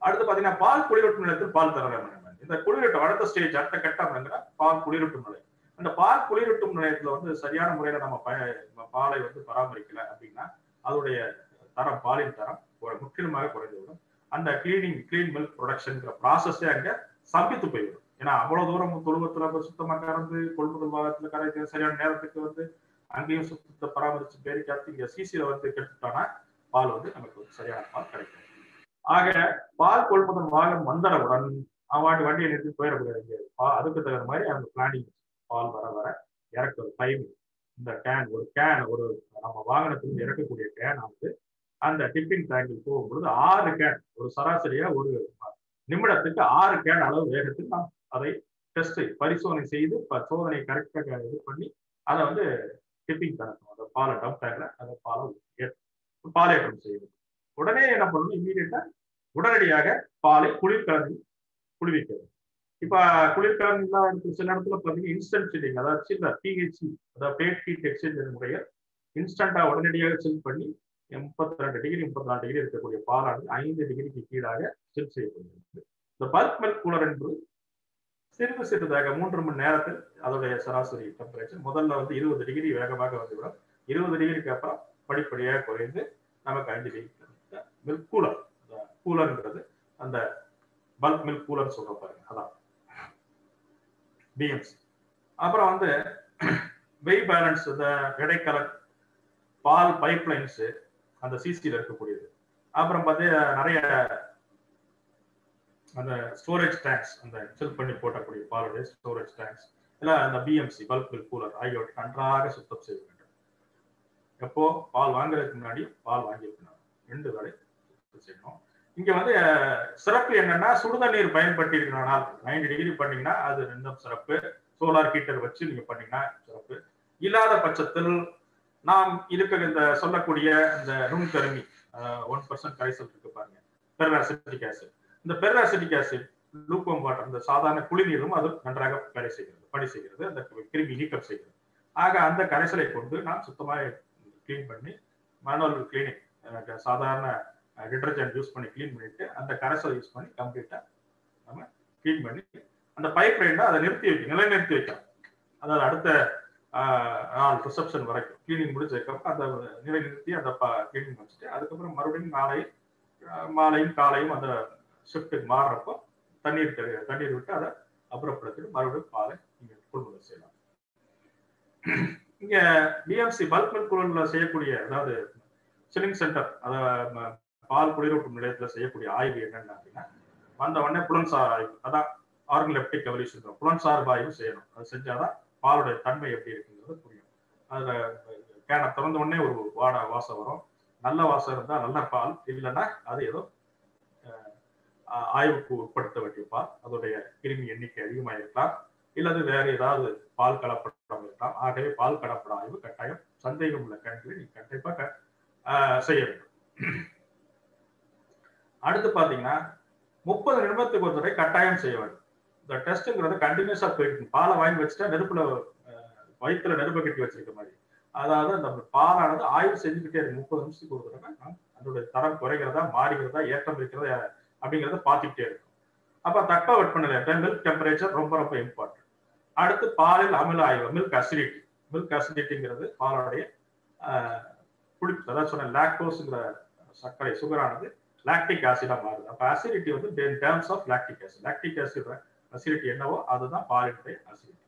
அடுத்து பாத்தீங்கன்னா பால் குளிரூட்டும் நிலையத்தில் பால் தர வேண்டும். இந்த குளிரூட்டும் அடுத்த ஸ்டேஜ், அடுத்த கட்டம் பால் குளிரூட்டும் நிலையம். அந்த பால் குளிரூட்டும் நிலையத்துல வந்து சரியான முறையில நம்ம பாலை வந்து பராமரிக்கல அப்படின்னா அதோடைய தரம், பாலின் தரம் முற்றிலுமாக குறைந்துவிடும். அந்த கிளீன் மில்க் ப்ரொடக்ஷன்ங்கிற ப்ராசஸே அங்க சம்பித்து போய்விடும். ஏன்னா அவ்வளவு தூரம் தொழுவத்துல சுத்தமா கறந்து கொள்முதல் வாகனத்துல கரைத்து சரியான நேரத்துக்கு வந்து அங்கேயும் சுத்தத்தை பராமரிச்சு பேரி காத்து இங்க சிசில வந்து கெடுத்துட்டோம்னா பால் வந்து நமக்கு சரியான பால் கிடைக்கும். ஆக பால் கொள்முதல் வாகனம் வந்தவுடன் வண்டியை நிறுத்தி போயிடக்கூடாது. அதுக்கு தகுந்த மாதிரி அந்த பிளானிங் பால் வர இறக்குற டைமிங், இந்த ஒரு நம்ம வாகனத்திலிருந்து இறக்கக்கூடிய கேன் வந்து அந்த டிப்பிங் டேங்கில் போகும்பொழுது 6 கேன், ஒரு சராசரியா ஒரு நிமிடத்துக்கு 6 கேன் அளவு வேகத்தில் நாம் அதை டெஸ்ட் பரிசோதனை செய்து சோதனை கரெக்டாக இது பண்ணி அதை வந்து டிப்பிங் கணக்கும், அந்த பாலை டம்ப் டேங்க்ல அந்த பாலேற்றம் செய்யுது. உடனே என்ன பண்ணணும், இம்மீடியட்டா உடனடியாக பாலை குளிர்விக்கிறது. இப்ப குளிர்கலன்லாம் சில இடத்துல பாத்தீங்கன்னா இன்ஸ்டன்ட் சில்லிங், அதாவது சில்ல பிஹெச்சி, அதாவது பேட் ஹீட் எக்ஸ்சேஞ்சர் முறையை இன்ஸ்டன்டா உடனடியாக சில் பண்ணி 32 டிகிரி 34 டிகிரி இருக்கக்கூடிய பாலானது 5 டிகிரிக்கு கீழாக சில் செய்யப்படுகிறது. இந்த பல்க் மில்க் கூலர் என்பது சிறிதாக 3 மணி நேரத்தில் அதோடைய சராசரி டெம்பரேச்சர் முதல்ல வந்து 20 டிகிரி வேகமாக வந்துவிடும். 20 டிகிரிக்கு அப்புறம் படிப்படியாக குறைந்து நமக்கு 5 டிகிரி மில்க் கூலர்ன்றது அந்த பல்க் மில்க் கூலர் சொல்ற பாருங்க, அதான் பிஎம்சி. அப்புறம் வந்து வெய் பேலன்ஸ், இந்த இடைக்கலன் பால் பைப் லைன்ஸ் அந்த சிசில இருக்கக்கூடியது. அப்புறம் பார்த்தீங்கன்னா நிறைய அந்த ஸ்டோரேஜ் டேங்க்ஸ், அந்த ஃபில் பண்ணி போட்டக்கூடிய பாலுடைய ஸ்டோரேஜ் டேங்க்ஸ் எல்லாம் அந்த பிஎம்சி பல்க் மில்க் கூலர் ஆகியவற்றை நன்றாக சுத்தம் செய்ய வேண்டும். எப்போ பால் வாங்குறதுக்கு முன்னாடி, பால் வாங்கியிருக்கணும், 2 வேளை செய்யணும். இங்க வந்து சிறப்பு என்னன்னா சுடுதண்ணீர் பயன்படுத்தி இருக்கிறனால் 90 டிகிரி பண்ணீங்கன்னா அது இன்னும் சிறப்பு. சோலார் ஹீட்டர் வச்சு நீங்க பண்ணீங்கன்னா சிறப்பு. இல்லாத பட்சத்தில் நாம் இருக்கிற இந்த சொல்லக்கூடிய இந்த நுண்கருமி 1% கரைசல் இருக்கு பாருங்க, பெர்ராசிட்டிக் ஆசிட். இந்த பெர்ராசிட்டிக் ஆசிட் லூக்வார்ம் வாட்டர், இந்த சாதாரண குளிர்நீரும் அது நன்றாக பணி செய்கிறது, அந்த கிருமி நீக்கம் செய்கிறது. ஆக அந்த கரைசலை கொண்டு நாம் சுத்தமாக கிளீன் பண்ணி மேனுவல் கிளீனிங், சாதாரண டிட்டர்ஜென்ட் யூஸ் பண்ணி கிளீன் பண்ணிட்டு அந்த கரைசலை யூஸ் பண்ணி கம்ப்ளீட்டா நம்ம கிளீன் பண்ணி அந்த பைப் லைன்ல அதை நிலைநிறுத்தி வைக்கலாம். அதாவது அடுத்த நாள் ரிசப்ஷன் வரைக்கும் கிளீனிங் முடிச்சதுக்கப்புறம் அந்த நிலைநிறுத்தி அந்த கிளீனிங் வச்சுட்டு அதுக்கப்புறம் மறுபடியும் மாலையும் காலையும் அந்த ஷிஃப்ட்டுக்கு மாறுறப்போ தண்ணீர் விட்டு அதை அப்புறப்படுத்திட்டு மறுபடியும் பாலை நீங்க கொள்முதல் செய்யலாம். இங்க பிஎம்சி பல்க் மில்க் குழுவில் செய்யக்கூடிய, அதாவது சில்லிங் சென்டர், அதாவது பால் குளிரூட்டும் நிலையத்துல செய்யக்கூடிய ஆய்வு என்னென்ன அப்படின்னா, வந்த உடனே புலன்சார் ஆய்வு, அதான் ஆர்கன்லெப்டிக் எவல்யூஷன், புலன்சார் ஆய்வு செய்யணும். அது செஞ்சாதான் பாலுடைய தன்மை எப்படி இருக்குங்கிறது புரியும். அதுல கேனை திறந்த உடனே ஒரு வாசம் வரும். நல்ல வாசம் இருந்தா நல்ல பால், இல்லைன்னா அது ஏதோ ஆய்வுக்கு உட்படுத்த வேண்டிய பால், அதோடைய கிருமி எண்ணிக்கை அதிகமாக இருக்கலாம், இல்லது வேற ஏதாவது பால் கலப்படம் இருக்கலாம். ஆகவே பால் கலப்பட ஆய்வு கட்டாயம் சந்தேகம் உள்ள கணக்குகளை நீங்க கண்டிப்பாக செய்ய வேண்டும். அடுத்து பாத்தீங்கன்னா 30 நிமிடத்துக்கு ஒரு தடவை கட்டாயம் செய்ய வேண்டும். இந்த டெஸ்ட்ங்கிறது கண்டினியூஸா போயிட்டு, பாலை வாங்கி வச்சுட்டா நெருப்புல வயிற்றுல நெருப்பை கட்டி வச்சிருக்க மாதிரி, அதாவது அந்த பாலானது ஆய்வு செஞ்சுக்கிட்டே இருக்கு. 30 நிமிஷத்துக்கு ஒரு தடவை அதோட தரம் குறைகிறதா, மாறுகிறதா, ஏற்றம் இருக்கிறதா அப்படிங்கிறத பார்த்துக்கிட்டே இருக்கும். அப்ப தட்ப வெப்பநிலை, மில்க் டெம்பரேச்சர் ரொம்ப ரொம்ப இம்பார்ட்டன்ட். அடுத்து பாலில் அமில ஆய்வு, மில்க் அசிடிட்டி. மில்க் அசிடிட்டிங்கிறது பாலுடைய புளிப்பு, அதாவது சொன்ன லாக்டோஸ்ங்கிற சர்க்கரை சுகரானது லாக்டிக் ஆசிடா மாறுது. அப்ப அசிடிட்டி வந்து in terms of lactic acid. Lactic acid acidity என்னவோ அதுதான் பாலினுடைய அசிடிட்டி.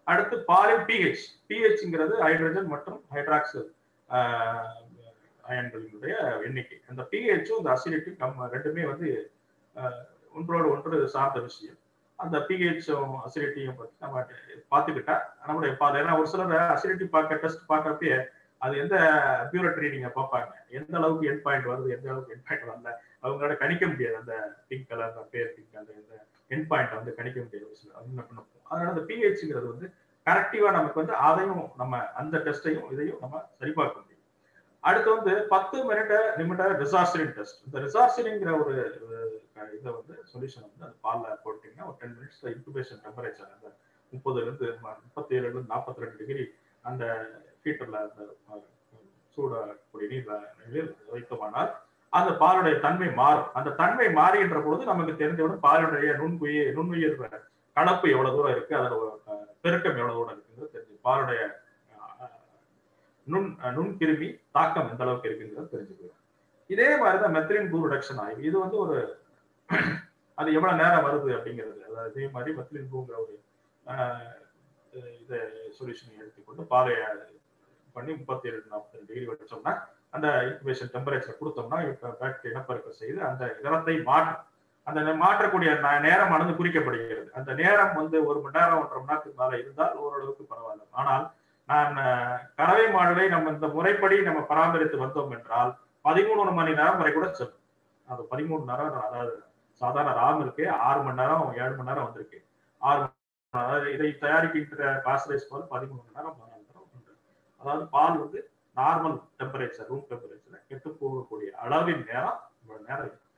அடுத்து பாலின் பிஹெச். பிஹெச்ங்கிறது ஹைட்ரஜன் மற்றும் ஹைட்ராக்சைடு அயன்களினுடைய எண்ணிக்கை. அந்த பிஹெச்சும் இந்த அசிடிட்டி ரெண்டுமே வந்து ஒன்றோடு ஒன்று சார்ந்த விஷயம். அந்த பிஹெச்சும் அசிடிட்டியும் பற்றி நம்ம பார்த்துக்கிட்டா நம்மளுடைய பால், ஏன்னா ஒரு சிலர் அசிடிட்டி டெஸ்ட் பார்க்கறப்பே அது எந்த பியூரிட்டி நீங்க பார்ப்பாங்க, எந்த அளவுக்கு எண்ட் பாயிண்ட் வருது, எந்த அளவுக்கு எண்ட் பாயிண்ட் வரல, அவங்களோட கணிக்க முடியாது. அந்த பிங்க் கலர் பேர் பிங்க், அந்த எண்ட் பாயிண்ட் வந்து கணிக்க முடியாது. அதனால அந்த பிஹெச்ங்கிறது வந்து கரெக்டிவா நமக்கு வந்து அதையும் நம்ம அந்த டெஸ்டையும் இதையும் நம்ம சரிபார்க்க முடியும். அடுத்து வந்து 10 நிமிட ரிசார்சரிங் டெஸ்ட். இந்த ரிசார்சரிங்கிற ஒரு இதை வந்து சொல்யூஷன் வந்து அந்த பால்ல போட்டீங்கன்னா ஒரு 10 மினிட்ஸ் இன்குபேஷன் டெம்பரேச்சர் அந்த 37 - 42 டிகிரி அந்த ஹீட்டர்ல அந்த சூடக்கூடிய நீர் வைத்தோமானால் அந்த பாலுடைய தன்மை மாறும். அந்த தன்மை மாறுகின்ற பொழுது நமக்கு தெரிஞ்சவுடன் பாலுடைய நுண்ணுயிர் கலப்பு எவ்வளவு தூரம் இருக்கு, அதோட பெருக்கம் எவ்வளவு தூரம் இருக்குங்கிறது தெரிஞ்சு, பாலுடைய நுண்கிருமி தாக்கம் எந்த அளவுக்கு இருக்குங்கிறது தெரிஞ்சுக்கலாம். இதே மாதிரிதான் மெத்திலின் ப்ளூ ரிடக்ஷன் ஆய்வு. இது வந்து ஒரு அது எவ்வளவு நேரம் வருது அப்படிங்கிறது, அதாவது இதே மாதிரி மெத்திலின் ப்ளூங்கிற ஒரு இதை சொல்யூஷனை எடுத்துக்கொண்டு பாலை பண்ணி 37-42 டிகிரி வச்சோம்னா அந்த இன்குபேஷன் டெம்பரேச்சர் கொடுத்தோம்னா பாக்டீரியா இனப்பெருக்கம் செய்து அந்த இடத்தை மாற்றும். அந்த மாற்றக்கூடிய நேரமானது குறிக்கப்படுகிறது. அந்த நேரம் வந்து 1 மணி நேரம் 1.5 மணி நேரத்துக்கு மேல இருந்தால் ஓரளவுக்கு பரவாயில்ல. ஆனால் நான் கறவை மாடுகளை நம்ம இந்த முறைப்படி நம்ம பராமரித்து வந்தோம் என்றால் 13 மணி நேரம் வரை கூட செல்லும். அது 13 நேரம், அதாவது சாதாரண ராம் இருக்கு 6 மணி நேரம் 7 மணி நேரம் வந்திருக்கு. 6 அதாவது இதை தயாரிக்கின்ற பாஸ்டரைஸ் பால் 13 மணி நேரம் 14 நேரம் உண்டு. அதாவது பால் வந்து நார்மல் டெம்பரேச்சர், ரூம் டெம்பரேச்சர்ல கெட்டு போகக்கூடிய அளவின் நேரம் இவ்வளவு நேரம் இருக்கு.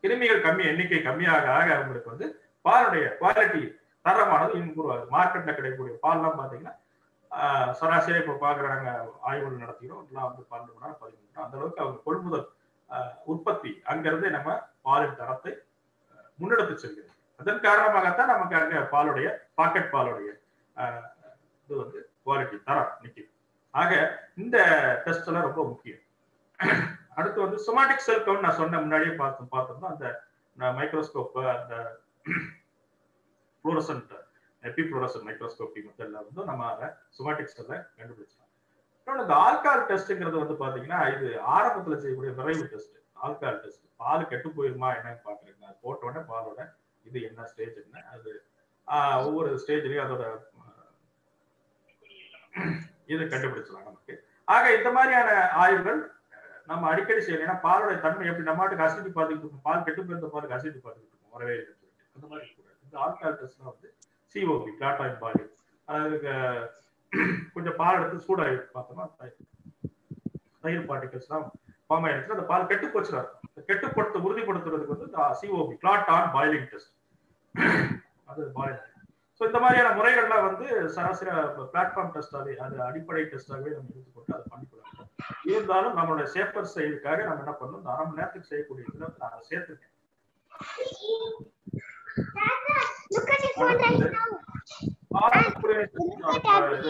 கிருமிகள் எண்ணிக்கை கம்மியாக அவங்களுக்கு வந்து பாலுடைய குவாலிட்டி தரமானது இம்ப்ரூவ் ஆகுது. மார்க்கெட்ல கிடைக்கக்கூடிய பால்லாம் பாத்தீங்கன்னா சராசரி இப்ப பாக்குறாங்க, ஆய்வுகள் நடத்திக்கிறோம் எல்லாம் வந்து 12 மணி நேரம் 13 மணி நேரம் அந்த அளவுக்கு அவங்க கொள்முதல் உற்பத்தி அங்கிருந்து நம்ம பாலின் தரத்தை முன்னெடுத்து செல்கிறது. அதன் காரணமாகத்தான் நமக்கு அங்க பாலுடைய பாக்கெட் பாலுடைய இது வந்து குவாலிட்டி தரம் நிற்கும். ஆக இந்த டெஸ்ட் எல்லாம் ரொம்ப முக்கியம். அடுத்து வந்து சொமாட்டிக் செல் கவுண்ட் நான் சொன்ன முன்னாடியே பார்த்தோம்னா அந்த மைக்ரோஸ்கோப், அந்த ஃப்ளோரசன்ட் எபிஃப்ளோரசன்ட் மைக்ரோஸ்கோபி மெத்தட்ல வந்து நம்ம அதை சொமாட்டிக் செல்லை கண்டுபிடிச்சோம். இன்னொன்று இந்த ஆல்கால் டெஸ்ட்ங்கிறது வந்து பாத்தீங்கன்னா இது ஆரம்பத்துல செய்யக்கூடிய விரைவு டெஸ்ட். ஆல்கால் டெஸ்ட் பால் கெட்டு போயிருமா என்னன்னு பாக்குறீங்க. அது போட்ட உடனே பாலோட இது என்ன ஸ்டேஜ் என்ன, அது ஒவ்வொரு ஸ்டேஜ்லயும் அதோட இது கண்டுபிடிச்சலாம் நமக்கு. ஆக இந்த மாதிரியான ஆய்வுகள் நம்ம அடிக்கடி செய்யணும். ஏன்னா பாலோட தன்மை எப்படி நம்ம அசிடி பார்த்துக்கிட்டு இருக்கும், பால் கெட்டு போயிருந்த பாலுக்கு அசிடி பார்த்துக்கிட்டு இருக்கும், வரவே இல்லை அந்த மாதிரி கூட. இந்த ஆல்கால் டெஸ்ட்லாம் வந்து சிஓபி கிளாட்டாயின் பால், அதாவது கொஞ்சம் பால் எடுத்து சூடாகி பார்த்தோம்னா தயிர் பார்ட்டிகல்ஸ்லாம் ஃபார்ம் ஆயிடுச்சுன்னா அந்த பால் கெட்டு போச்சுனா கெட்டுப்படுத்த உறுதிப்படுத்துறதுக்கு வந்து COB clot on boiling test, அது பாயிலிங். ஸோ இந்த மாதிரியான முறைகள்லாம் வந்து சராசரி பிளாட்ஃபார்ம் டெஸ்டாகவே, அது அடிப்படை டெஸ்டாகவே நம்ம எடுத்துக்கொண்டு அதை பண்ணிக்கலாம். இருந்தாலும் நம்மளோட சேஃபர் சைடுக்காக நம்ம என்ன பண்ணணும், இந்த 1/2 மணி நேரத்துக்கு செய்யக்கூடிய இதில் நான் அதை சேர்த்துருக்கேன்.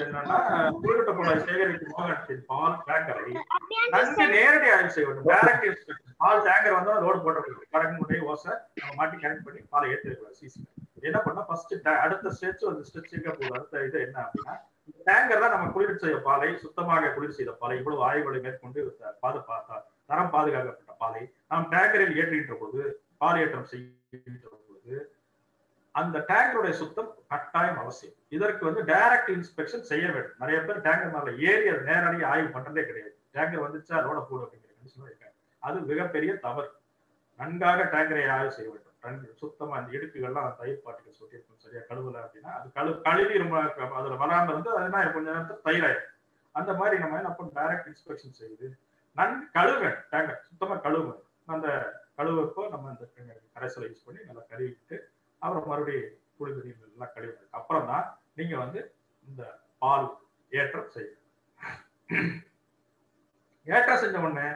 என்னன்னா குளிரூட்ட பொருளை சேகரிக்கும் பால் பேக்கரை நன்கு நேரடி ஆய்வு செய்ய வேண்டும். டைரக்ட் இன்ஸ்பெக்ஷன் பால் டேங்கர் வந்தா ரோடு போட்டு கரெக்ட் பண்ணி ஓசை நம்ம மாட்டி கனெக்ட் பண்ணி பாலை ஏற்றிருக்கலாம் சிசி. என்ன பண்ணா ஃபர்ஸ்ட் அடுத்த ஸ்டெச் ஒரு ஸ்டெச் எங்க போகுது, அடுத்த இது என்ன அப்படின்னா டேங்கர் தான் நம்ம குளிர் செய்த பாலை, சுத்தமாக குளிர் செய்த பாலை, இவ்வளவு ஆய்வுகளை மேற்கொண்டு தரம் பாதுகாக்கப்பட்ட பாலை நாம் டேங்கரில் ஏற்றுகின்ற போது, பால் ஏற்றம் செய்கின்ற போது அந்த டேங்கருடைய சுத்தம் கட்டாயம் அவசியம். இதற்கு வந்து டைரக்ட் இன்ஸ்பெக்ஷன் செய்ய வேண்டும். நிறைய பேர் டேங்கர் மேல ஏறி அதை நேரடியாக ஆய்வு பண்றதே கிடையாது. டேங்கர் வந்துச்சா ரோட போடு அப்படிங்கிற கண்டிஷன் இருக்காங்க. அது மிகப்பெரிய தவறு. நன்காக டேங்கரை ஆய்வு செய்ய வேண்டும். சுத்தமா அந்த இடுக்குகள்லாம் தயிர் பார்ட்டிகல்ஸ் ஒட்டியிருக்கும், சரியா கழுவல அப்படின்னா அது கழுவி ரொம்ப அதுல வராம இருந்து அதனா கொஞ்ச நேரத்தில் தயிராயிடும். அந்த மாதிரி நம்ம என்ன பண்ண டைரக்ட் இன்ஸ்பெக்ஷன் செய்யுது கழுவேன் டேங்கர் சுத்தமா கழுவுவேன். அந்த கழுவுப்போ நம்ம அந்த கரைசலை யூஸ் பண்ணி நல்லா கழுவிட்டு அப்புறம் மறுபடியும் குளிர் நீர் எல்லாம் கழுவினதுக்கு அப்புறம் தான் நீங்க வந்து இந்த பால் ஏற்றம் செய்யணும். ஏற்றம் செஞ்ச உடனே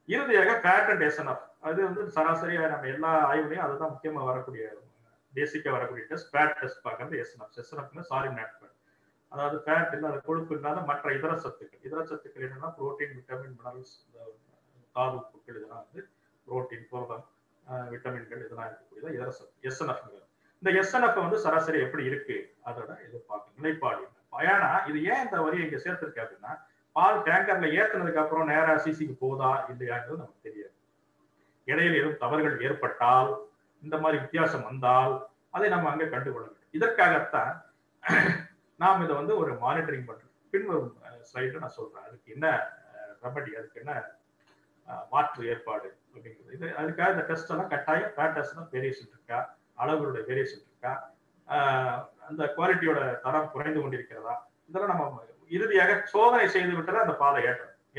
இறுதியாக ஃபேட் அண்ட் எஸ்என்எஃப், அது வந்து சராசரியா நம்ம எல்லா ஆய்வுலையும் அதுதான் முக்கியமா வரக்கூடிய பேசிக்கா வரக்கூடிய டெஸ்ட். ஃபேட் டெஸ்ட் பார்க்கறது எஸ்என்எஃப். எஸ்என்எஃப்னா சாரி நாட் ஃபேட், அதாவது ஃபேட் இல்லாத கொழுப்பு இல்லாத மற்ற இதர சத்துக்கள். இதர சத்துக்கள் என்னன்னா புரோட்டீன், விட்டமின், மினரல்ஸ், தாது உப்புக்கள், இதெல்லாம் வந்து புரோட்டீன், புரதம், விட்டமின்கள் இதெல்லாம் இருக்கக்கூடியதான் இதர சத்து எஸ்என்எஃப். இந்த எஸ்என்எஃப் வந்து சராசரி எப்படி இருக்கு அதோட எதிர்பார்க்க நிலைப்பாடு. ஏன்னா இது ஏன் இந்த வரியை இங்க சேர்த்திருக்கு அப்படின்னா பால் டேங்கர்ல ஏத்துனதுக்கு அப்புறம் நேரா சிசிக்கு போதா இல்லையாங்கிறது நமக்கு தெரியாது. இடையில எதுவும் தவறுகள் ஏற்பட்டால், இந்த மாதிரி வித்தியாசம் வந்தால் அதை நம்ம அங்கே கண்டுகொள்ள வேண்டும். இதற்காகத்தான் நாம் இதை வந்து ஒரு மானிட்டரிங் பண்றோம். பின்வரும் ஸ்லைட்ல நான் சொல்றேன் அதுக்கு என்ன ரெமடி, அதுக்கு என்ன மாற்று ஏற்பாடு அப்படிங்கிறது. இது அதுக்காக இந்த டெஸ்ட் எல்லாம் கட்டாயம் ஃபேட் டெஸ்ட் வேரியேஷன் இருக்கா, அளவுகளுடைய வேரியேஷன் இருக்கா, அந்த குவாலிட்டியோட தரம் குறைந்து கொண்டிருக்கிறதா, இதெல்லாம் நம்ம இறுதியாக சோதனை செய்து விட்டுதான் அந்த பாலை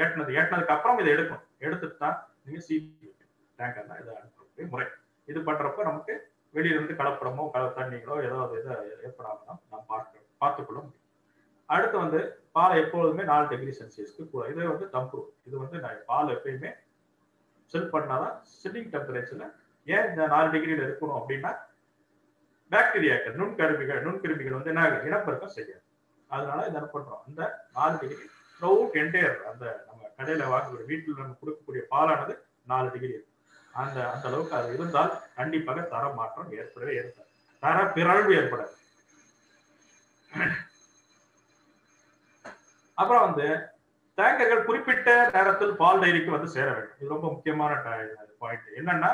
ஏற்றினதுக்கு அப்புறம் இதை எடுக்கணும். எடுத்துட்டு தான் நீங்க சிபி டேங்கர்ல இதை அனுப்பக்கூடிய முறை. இது பண்றப்ப நமக்கு வெளியிலிருந்து கலப்படமோ தண்ணிகளோ ஏதாவது இதை ஏற்படாம நாம் பார்த்துக்கொள்ள முடியும். அடுத்து வந்து பாலை எப்பொழுதுமே 4 டிகிரி செல்சியஸ்க்கு கூட, இது வந்து டம்ப்ரூ. இது வந்து நான் பால் எப்பயுமே செல் பண்ணாதான் சில்லிங் டெம்பரேச்சர்ல. ஏன் இந்த 4 டிகிரியில இருக்கணும் அப்படின்னா பாக்டீரியாக்கள், நுண்கிருமிகள் வந்து என்ன இனப்பெருக்கம் செய்யாது. அதனால இதை என்ன பண்றோம், இந்த 4 டிகிரி த்ரூஅவுட் என்டையர் அந்த நம்ம கடையில வாங்கக்கூடிய வீட்டில் நம்ம கொடுக்கக்கூடிய பாலானது 4 டிகிரி இருக்கு. அந்த அளவுக்கு அது இருந்தால் கண்டிப்பாக தர மாற்றம் ஏற்படவே ஏற்படாது, தர பிறழ்வு ஏற்படாது. அப்புறம் வந்து டேங்கர்கள் குறிப்பிட்ட நேரத்தில் பால் டைரிக்கு வந்து சேர வேண்டும். இது ரொம்ப முக்கியமான பாயிண்ட். என்னன்னா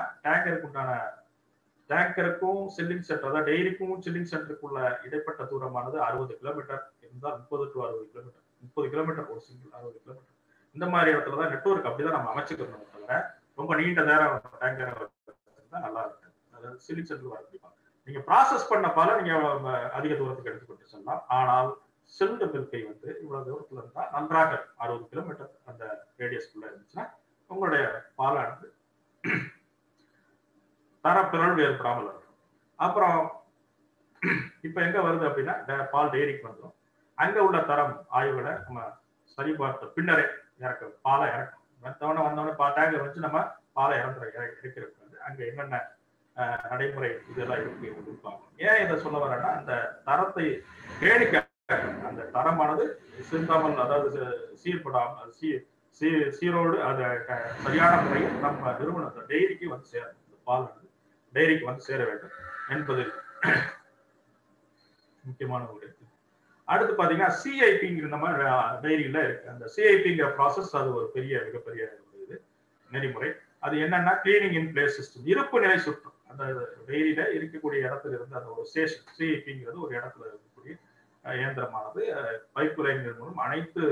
டேங்கருக்கும் சில்லிங் சென்டர், அதாவது டெய்ரிக்கும் சில்லிங் சென்டருக்குள்ள இடைப்பட்ட தூரமானது 60 கிலோமீட்டர் இருந்தால் 30 to 60 கிலோமீட்டர், 30 கிலோமீட்டர் ஒரு சிங்கிள் 60 கிலோமீட்டர். இந்த மாதிரி இடத்துலதான் நெட்வொர்க் அப்படிதான் நம்ம அமைச்சுக்கணும். தவிர ரொம்ப நீண்ட நேரம் டேங்கர் நல்லா இருக்கு. அதாவது சில்லிங் சென்டர் வர முடியும். நீங்க ப்ராசஸ் பண்ண பால நீங்க அதிக தூரத்துக்கு எடுத்துக்கொண்டு செல்லலாம். ஆனால் செல்டு மில்கை வந்து இவ்வளவு தூரத்துல இருந்தா நன்றாக 60 கிலோமீட்டர் அந்த ரேடியஸ்குள்ள இருந்துச்சுன்னா உங்களுடைய பாலானது தர பிறழ்வு ஏற்படாமல் இருக்கும். அப்புறம் இப்ப எங்க வருது அப்படின்னா பால் டெய்ரிக்கு வந்துடும். அங்க உள்ள தரம் ஆய்வுகளை நம்ம சரிபார்த்த பின்னரே பாலை இறக்கணும். வந்தவொடனே டேங்கர் வச்சு நம்ம பாலை இறக்கிறது அங்க என்னென்ன நடைமுறை இதெல்லாம் இருக்கு அப்படின்னு. ஏன் இதை சொல்ல வரேன்னா அந்த தரத்தை பேணிக்க, அந்த தரமானது சிந்தாமல், அதாவது சீர்படாமல் சீரோடு அதை சரியான முறையில் நம்ம நிறுவனத்தை டெய்ரிக்கு வந்து சேரணும். இந்த பால் டைரிக்கு வந்து சேர வேண்டும் என்பது முக்கியமான ஒரு. அடுத்து பாத்தீங்கன்னா சிஐபிங்கிற நம்ம டைரியில இருக்கு. அந்த சிஐபிங்கிற ப்ராசஸ் அது ஒரு மிகப்பெரிய இது நெறிமுறை. அது என்னன்னா கிளீனிங் இன் பிளேஸ் சிஸ்டம், இருப்பு நிலை சுற்றம். அந்த டைரியில இருக்கக்கூடிய இடத்துல இருந்து அந்த ஒரு ஸ்டேஷன், சிஐபிங்கிறது ஒரு இடத்துல இருக்கக்கூடிய இயந்திரமானது பைப் லைன்கள் மூலம் அனைத்து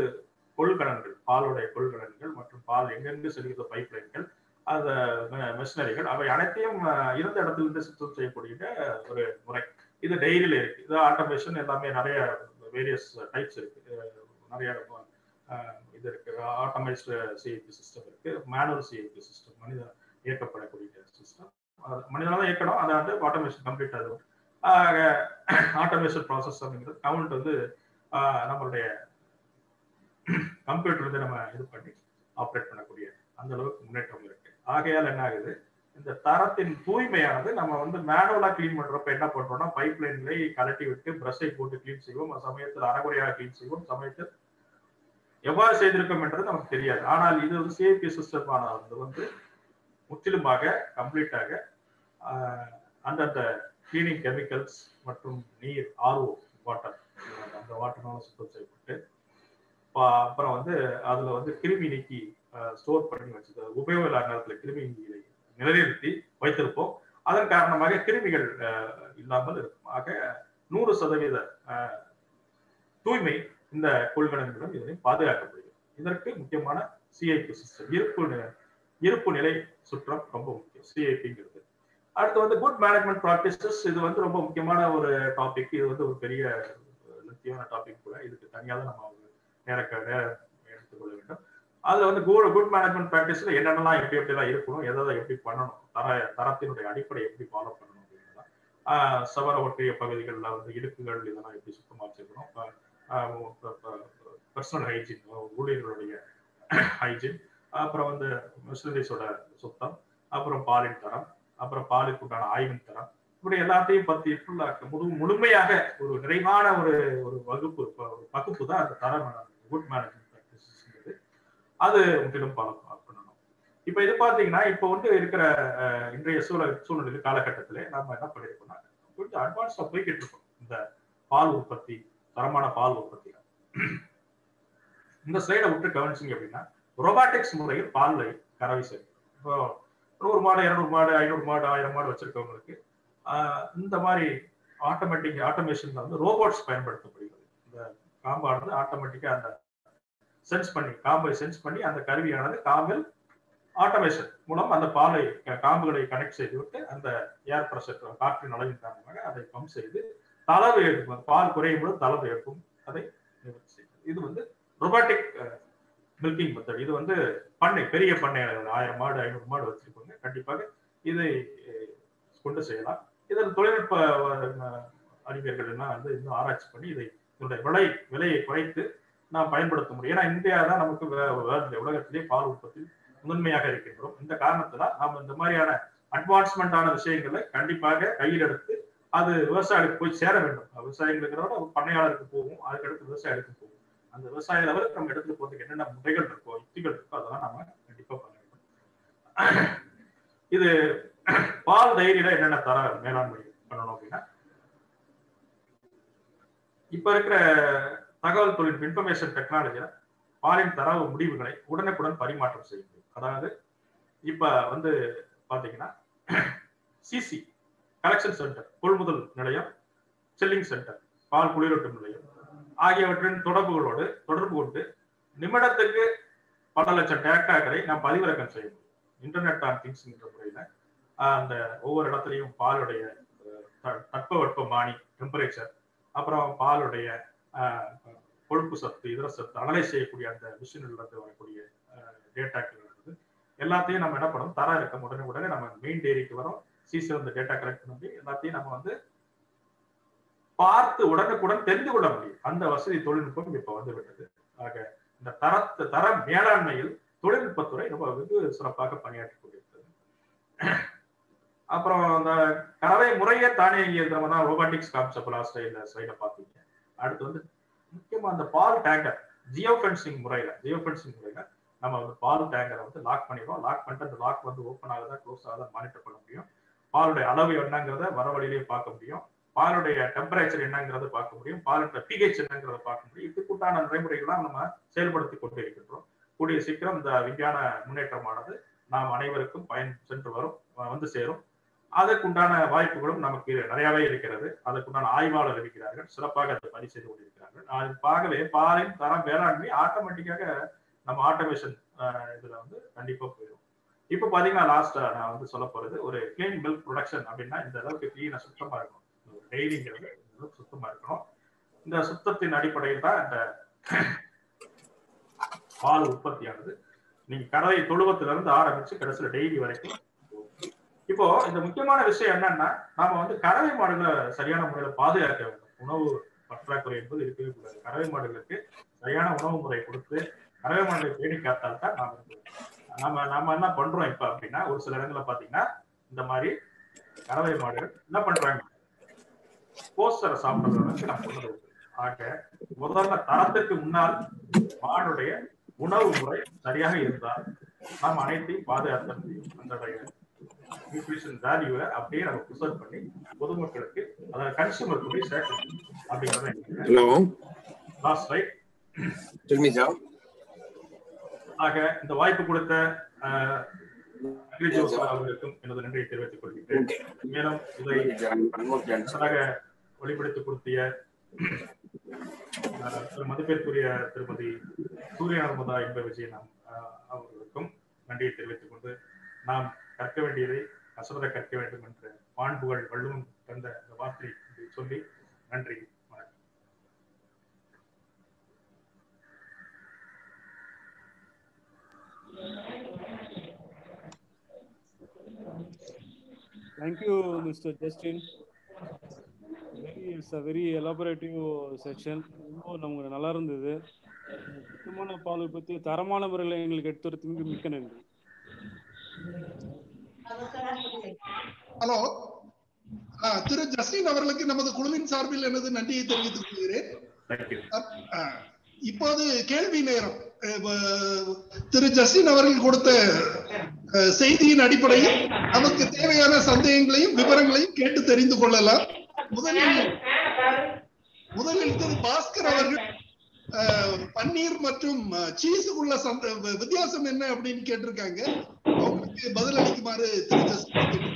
கொள்கலன்கள், பாலுடைய கொள்கலன்கள் மற்றும் பால் எங்கெங்கு செல்கிற பைப் லைன்கள், அந்த மெஷினரிகள், அவை அனைத்தையும் இருந்த இடத்துல இருந்து சுத்தம் செய்யக்கூடிய ஒரு முறை. இது டெய்ரியில இருக்கு. இது ஆட்டோமேஷன் எல்லாமே நிறைய வேரியஸ் டைப்ஸ் இருக்கு. நிறைய இது இருக்கு. ஆட்டோமைஸ்டு சிஐபி சிஸ்டம் இருக்கு, மேனுவல் சிஐபி சிஸ்டம், மனித இயக்கப்படக்கூடிய சிஸ்டம். மனிதனால தான் இயக்கணும். அதை வந்து ஆட்டோமேஷன் கம்ப்ளீட் ஆகுது. ஆட்டோமேஷன் ப்ராசஸ் அப்படிங்கிறது கவுண்ட் வந்து நம்மளுடைய கம்ப்யூட்டர் வந்து நம்ம இது பண்ணி ஆப்ரேட் பண்ணக்கூடிய அந்த அளவுக்கு முன்னேற்றம் இருக்கு. ஆகையால் என்ன ஆகுது, இந்த தரத்தின் தூய்மையானது நம்ம வந்து மேனுவலா கிளீன் பண்றப்ப என்ன பண்றோம்னா பைப் லைன்களை கலட்டி விட்டு பிரஷை போட்டு கிளீன் செய்வோம். சமயத்தில் அரைகுறையாக கிளீன் செய்வோம். சமயத்தில் எவ்வாறு செய்திருக்கோம் என்றது நமக்கு தெரியாது. ஆனால் இது வந்து சிஐபி சிஸ்டம் ஆனது வந்து முற்றிலுமாக கம்ப்ளீட்டாக அந்தந்த கிளீனிங் கெமிக்கல்ஸ் மற்றும் நீர் ஆர்ஓ வாட்டர் அந்த வாட்டர்னால சுத்தம் செய்யப்பட்டு அப்புறம் வந்து அதுல வந்து கிருமி நீக்கி ஸ்டோர் பண்ணி வச்சது உபயோக இல்லாத நேரத்தில் கிருமி நிலைநிறுத்தி வைத்திருப்போம். அதன் காரணமாக கிருமிகள் இல்லாமல் இருக்கும். ஆக 100% தூய்மை இந்த கொள்கலன்களும் இதனை பாதுகாக்கப்படுகிறது. இதற்கு முக்கியமான சிஐபி சிஸ்டம் இருப்பு நிலை சுற்றம் ரொம்ப முக்கியம் சிஐபிங்கிறது. அடுத்து வந்து குட் மேனேஜ்மெண்ட் ப்ராக்டிசஸ். இது வந்து ரொம்ப முக்கியமான ஒரு டாபிக். இது வந்து ஒரு பெரிய முக்கியமான டாபிக் கூட. இதுக்கு தனியாக தான் நம்ம நேரம் எடுத்துக்கொள்ள வேண்டும். அதுல வந்து குட் மேனேஜ்மெண்ட் ப்ராக்டிஸ்ல என்னென்னலாம் எப்படிலாம் இருக்கணும், எதை எப்படி பண்ணணும், தரத்தினுடைய அடிப்படை எப்படி ஃபாலோ பண்ணணும் அப்படின்னா சவர ஒற்றிய பகுதிகளில் வந்து இடுக்குகள் இதெல்லாம் எப்படி சுத்தமாக வச்சுக்கணும், பர்சனல் ஹைஜீன் ஊழியர்களுடைய ஹைஜீன், அப்புறம் வந்து மிஷினரிஸோட சுத்தம், அப்புறம் பாலின் தரம், அப்புறம் பாலுக்கு உண்டான ஆய்வின் தரம், இப்படி எல்லாத்தையும் பத்தி முழுமையாக ஒரு நிறைவான ஒரு வகுப்பு தான் அந்த தரம் குட் மேனேஜ்மெண்ட் ப்ராக்டிசஸ்ங்கிறது. அது முற்றிலும் ஃபாலோ பண்ணணும். இப்ப இது பாத்தீங்கன்னா இப்ப வந்து இருக்கிற இன்றைய சூழ்நிலை காலகட்டத்திலே நம்ம என்ன பண்ணிருக்கோம்னா கொஞ்சம் அட்வான்ஸா போய்கிட்டு இருக்கோம். இந்த பால் உற்பத்தி, தரமான பால் உற்பத்தி. இந்த ஸ்லைடை விட்டு கவனிச்சிங்க அப்படின்னா ரொபாட்டிக்ஸ் முறையில் பாலை கறவை செய்யும். இப்போ 100 மாடு 200 மாடு 500 மாடு 1000 மாடு வச்சிருக்கவங்களுக்கு இந்த மாதிரி ஆட்டோமேஷன்ல வந்து ரோபோட்ஸ் பயன்படுத்தப்படுகிறது. இந்த காம்பானது ஆட்டோமேட்டிக்கா அந்த காம்பை சென்ஸ் பண்ணி அந்த கருவியானது காம்பில் ஆட்டோமேஷன் மூலம் அந்த காம்புகளை கனெக்ட் செய்து விட்டு அந்த ஏர் பிரஷர் காற்றின் அளவின் காரணமாக அதை பம்ப் செய்து தளவு எடுக்கும். பால் குறையும் போது தளவு எடுக்கும். அதை நிவர்த்தி செய்யும். இது வந்து ரொபாட்டிக் மில்கிங் மெத்தட். இது வந்து பெரிய பண்ணை 1000 மாடு 500 மாடு வச்சிருக்கோங்க. கண்டிப்பாக இதை கொண்டு செய்யலாம். இதில் தொழில்நுட்ப அறிஞர்கள் எல்லாம் வந்து இன்னும் ஆராய்ச்சி பண்ணி இதனுடைய விலையை குறைத்து நாம் பயன்படுத்த முடியும். ஏன்னா இந்தியா தான் நமக்கு உலகத்திலேயே பால் உற்பத்தி முதன்மையாக இருக்கின்றோம். இந்த காரணத்தினால் நாம் இந்த மாதிரியான அட்வான்ஸ்மெண்டான விஷயங்களை கண்டிப்பாக கையில் எடுத்து அது விவசாயிகளுக்கு போய் சேர வேண்டும். விவசாயிகளுக்கு பண்ணையாளருக்கு போகும், அதுக்கடுத்து விவசாயிகளுக்கு போகும். அந்த விவசாய லெவலுக்கு நம்ம எடுத்துட்டு போறதுக்கு என்னென்ன முறைகள் இருக்கோ, யுக்திகள் இருக்கோ, அதெல்லாம் நம்ம கண்டிப்பா பண்ண வேண்டும். இது பால் டைரியில என்னென்ன தர மேலாண்மை பண்ணணும் அப்படின்னா, இப்ப இருக்கிற தகவல் தொழில்நுட்ப இன்ஃபர்மேஷன் டெக்னாலஜியில பாலின் தரவு முடிவுகளை உடனுக்குடன் பரிமாற்றம் செய்ய முடியும். அதாவது இப்ப வந்து பாத்தீங்கன்னா சிசி கலெக்ஷன் சென்டர், கொள்முதல் நிலையம், செல்லிங் சென்டர், பால் குளிரூட்டும் நிலையம் ஆகியவற்றின் தொடர்பு கொண்டு நிமிடத்துக்கு பல லட்சம் டேட்டாக்களை நாம் பதிவிறக்கம் செய்ய முடியும். இன்டர்நெட் ஆன் திங்ஸ் என்ற முறையில அந்த ஒவ்வொரு இடத்துலையும் பாலுடைய தட்பவெப்பமானி டெம்பரேச்சர், அப்புறம் பாலுடைய கொழுப்பு சத்து, இதர சத்து அனலைஸ் செய்யக்கூடிய அந்த மிஷினில் இருந்து வரக்கூடிய டேட்டாக்கள் எல்லாத்தையும் நம்ம என்ன பண்ணணும், தர இருக்க உடனே நம்ம மெயின் டெய்ரிக்கு வரோம், சிசில இந்த டேட்டா கலெக்ட் பண்ணி எல்லாத்தையும் நம்ம வந்து பார்த்து உடனுக்குடன் தெரிந்து கொள்ள முடியும். அந்த வசதி தொழில்நுட்பம் இப்ப வந்து விட்டது. ஆக இந்த தர மேலாண்மையில் தொழில்நுட்பத்துறை ரொம்ப வெகு சிறப்பாக பணியாற்றி கொண்டிருக்கிறது. அப்புறம் அந்த கறவை முறையே தானியங்கி இயந்திரமா தான் ரோபாட்டிக்ஸ் கான்செப்ட் லாஸ்ட் ஸ்லைட பாத்தீங்க. அடுத்து வந்து முக்கியமா அந்த பால் டேங்கர் ஜியோ ஃபென்சிங் முறையில நம்ம வந்து பால் டேங்கரை வந்து லாக் பண்ணிடுவோம். லாக் பண்ணிட்டு அந்த லாக் வந்து ஓப்பன் ஆகுதா க்ளோஸ் ஆகுதா மானிட்டர் பண்ண முடியும். பாலுடைய அளவு என்னங்கிறத வர வழியிலேயே பார்க்க முடியும். பாலுடைய டெம்பரேச்சர் என்னங்கிறத பார்க்க முடியும். பாலுடைய பிஹெச் என்னங்கிறத பார்க்க முடியும். இதுக்குண்டான நடைமுறைகள்லாம் நம்ம செயல்படுத்தி கொண்டு இருக்கின்றோம். கூடிய சீக்கிரம் இந்த விஞ்ஞான முன்னேற்றமானது நாம் அனைவருக்கும் வந்து சேரும். அதற்குண்டான வாய்ப்புகளும் நமக்கு நிறையவே இருக்கிறது. அதற்குண்டான ஆய்வாளர் இருக்கிறார்கள், சிறப்பாக அதை பதிவு செய்து கொண்டிருக்கிறார்கள். அதுக்காகவே பாலின் தரம் வேளாண்மை ஆட்டோமேட்டிக்காக நம்ம ஆட்டோமேஷன் இதுல வந்து கண்டிப்பா போயிடும். இப்ப பாத்தீங்கன்னா லாஸ்டா நான் வந்து சொல்ல போறது ஒரு கிளீன் மில்க் ப்ரொடக்ஷன் அப்படின்னா இந்த அளவுக்கு கிளீனா சுத்தமா இருக்கணும். டெய்லிங்கிறது சுத்தமா இருக்கணும். இந்த சுத்தத்தின் அடிப்படையில் தான் இந்த பால் உற்பத்தியானது நீங்க கறவை தொழுவத்துல இருந்து ஆரம்பிச்சு கடைசியில டெய்லி வரைக்கும். இப்போ இந்த முக்கியமான விஷயம் என்னன்னா, நாம வந்து கறவை மாடுகளை சரியான முறையில பாதுகாக்க வேண்டும். உணவு பற்றாக்குறை என்பது இருக்கவே கூடாது. கறவை மாடுகளுக்கு சரியான உணவு முறை கொடுத்து கறவை மாடுகளை பேணி காத்தால்தான் நாம என்ன பண்றோம் இப்ப அப்படின்னா, ஒரு சில இடங்கள்ல பாத்தீங்கன்னா இந்த மாதிரி கறவை மாடுகள் என்ன பண்றாங்க, போஸ்டரை சாப்பிடுறதுக்கு நம்ம கொண்டு வருது. ஆக முதல்ல தரத்திற்கு முன்னால் மாடுடைய உணவு முறை சரியாக இருந்தால் நாம் அனைத்தையும் பாதுகாத்த முடியும். அந்த நியூட்ரிஷன் வேல்யூவை அப்படியே நம்ம ப்ரிசர்வ் பண்ணி பொதுமக்களுக்கு அதாவது கன்சூமர் போய் சேர்க்கணும் அப்படிங்கிறத லாஸ்ட் ரைட். ஆக இந்த வாய்ப்பு கொடுத்த அவர்களுக்கும் எனது நன்றியை தெரிவித்துக் கொள்கிறேன். மேலும் இதை வெளிப்படுத்திக் கொடுத்திய மதிப்பிற்குரிய திருமதி சூரிய நர்மதா என்ப விஜயன் அவர்களுக்கும் நன்றியை தெரிவித்துக் கொண்டு நாம் கற்க வேண்டியதை கசவர கற்க வேண்டும் என்ற மாண்புகள் வள்ளுவம் தந்த இந்த வார்த்தை சொல்லி நன்றி. Thank you, Mr. Justin. It's a very elaborative section. நமக்கு நல்லா இருந்தது. சுத்தமான பாலை பற்றி தரமான முறையில் எங்களுக்கு எடுத்துறதுக்கு மிக்க நன்றி. ஹலோ, திரு ஜஸ்டின் அவர்களுக்கு நமது குழுவின் சார்பில் எனது நன்றியை தெரிவித்துக் கொள்கிறேன். இப்போது கேள்வி நேரம். திரு ஜஸ்டின் அவர்கள் கொடுத்த செய்தியின் அடிப்படையில் நமக்கு தேவையான சந்தேகங்களையும் விவரங்களையும் கேட்டு தெரிந்து கொள்ளலாம். முதலில் திரு பாஸ்கர் அவர்கள் பன்னீர் மற்றும் சீஸுக்குள்ள வித்தியாசம் என்ன அப்படின்னு கேட்டிருக்காங்க. அவங்களுக்கு பதில் அளிக்குமாறு திரு ஜஸ்டின்.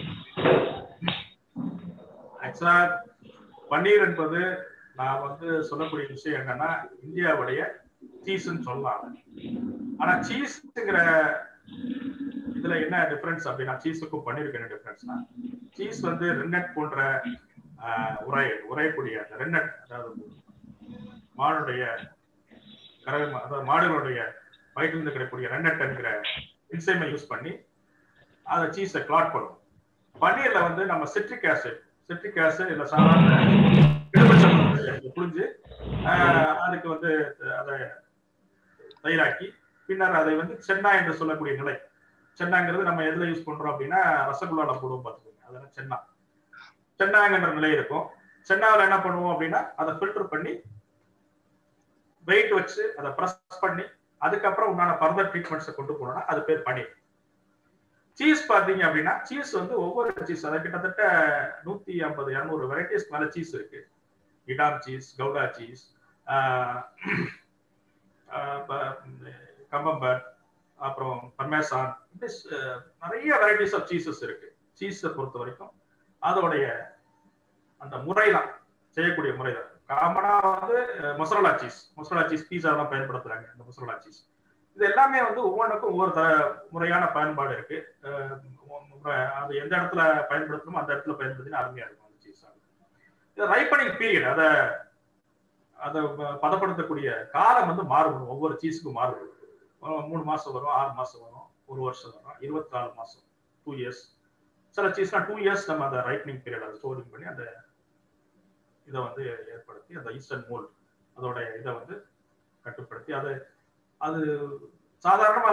பன்னீர் என்பது நான் சொல்லக்கூடிய விஷயம் என்னன்னா இந்தியாவுடைய சீஸ்ன்னு சொல்லலாம். ஆனா சீஸ்ங்கிற இதுல என்ன டிஃபரன்ஸ் அப்படின்னா சீஸுக்கும் பன்னீருக்கு என்ன டிஃபரன்ஸ்னா சீஸ் ரென்னட் போன்ற உரையக்கூடிய ரென்னட் அதாவது மாடுடைய அதாவது மாடுகளுடைய வயிற்றிலிருந்து கிடைக்கக்கூடிய ரென்னட் என்கிற என்சைமை யூஸ் பண்ணி அதை சீஸை கிளாட் பண்ணும். பன்னீர்ல நம்ம சிட்ரிக் ஆசிட் இல்ல சாதாரண புரிஞ்சு அதுக்கு அதை தயிராக்கி பின்னர் அதை சென்னா என்று சொல்லக்கூடிய நிலை. சென்னாங்கிறது நம்ம எதுல யூஸ் பண்றோம் அப்படின்னா ரசகுல்லால போடுவோம் பார்த்துக்கோங்க. அதெல்லாம் சென்னாங்கிற நிலை இருக்கும். சென்னாவில் என்ன பண்ணுவோம் அப்படின்னா அதை ஃபில்டர் பண்ணி வெயிட் வச்சு அதை ப்ரெஸ் பண்ணி அதுக்கப்புறம் உண்டான ஃபர்தர் ட்ரீட்மெண்ட்ஸை கொண்டு போனோம்னா அது பேர் பன்னீர். சீஸ் பார்த்தீங்க அப்படின்னா சீஸ் ஒவ்வொரு சீஸ் அதை கிட்டத்தட்ட 150-200 வெரைட்டிஸ்க்கு மேல சீஸ் இருக்கு. இடாம் சீஸ், கவுடா சீஸ், கம்பம்பர், அப்புறம் பர்மேசான், நிறைய வெரைட்டிஸ் ஆஃப் சீசஸ் இருக்கு. சீஸை பொறுத்த வரைக்கும் அதோடைய அந்த முறைதான் செய்யக்கூடிய முறைதான். காமனா மொசரலா சீஸ் பீஸா தான் பயன்படுத்துறாங்க. இந்த மொசரலா சீஸ் இது எல்லாமே ஒவ்வொன்றுக்கும் ஒவ்வொரு முறையான பயன்பாடு இருக்கு. அது எந்த இடத்துல பயன்படுத்தணுமோ அந்த இடத்துல பயன்படுத்தினா அருமையா இருக்கும் அந்த சீஸ். இது ரைப்பனிங் பீரியட் அதை பதப்படுத்தக்கூடிய காலம் மாறுபடும். ஒவ்வொரு சீஸுக்கும் மாறுபடும். 3 மாசம் வரும், 6 மாசம் வரும், 1 வருஷம் வரும், 24 மாசம், 2 இயர்ஸ். சில சீஸ்னா 2 இயர்ஸ் நம்ம அந்த ரைப்பனிங் பீரியட் அதை ஸ்டோரிங் பண்ணி அந்த இதை ஏற்படுத்தி அந்த ஈஸ்டர்ன் மோல்ட் அதோட இதை கட்டுப்படுத்தி அது சாதாரணமா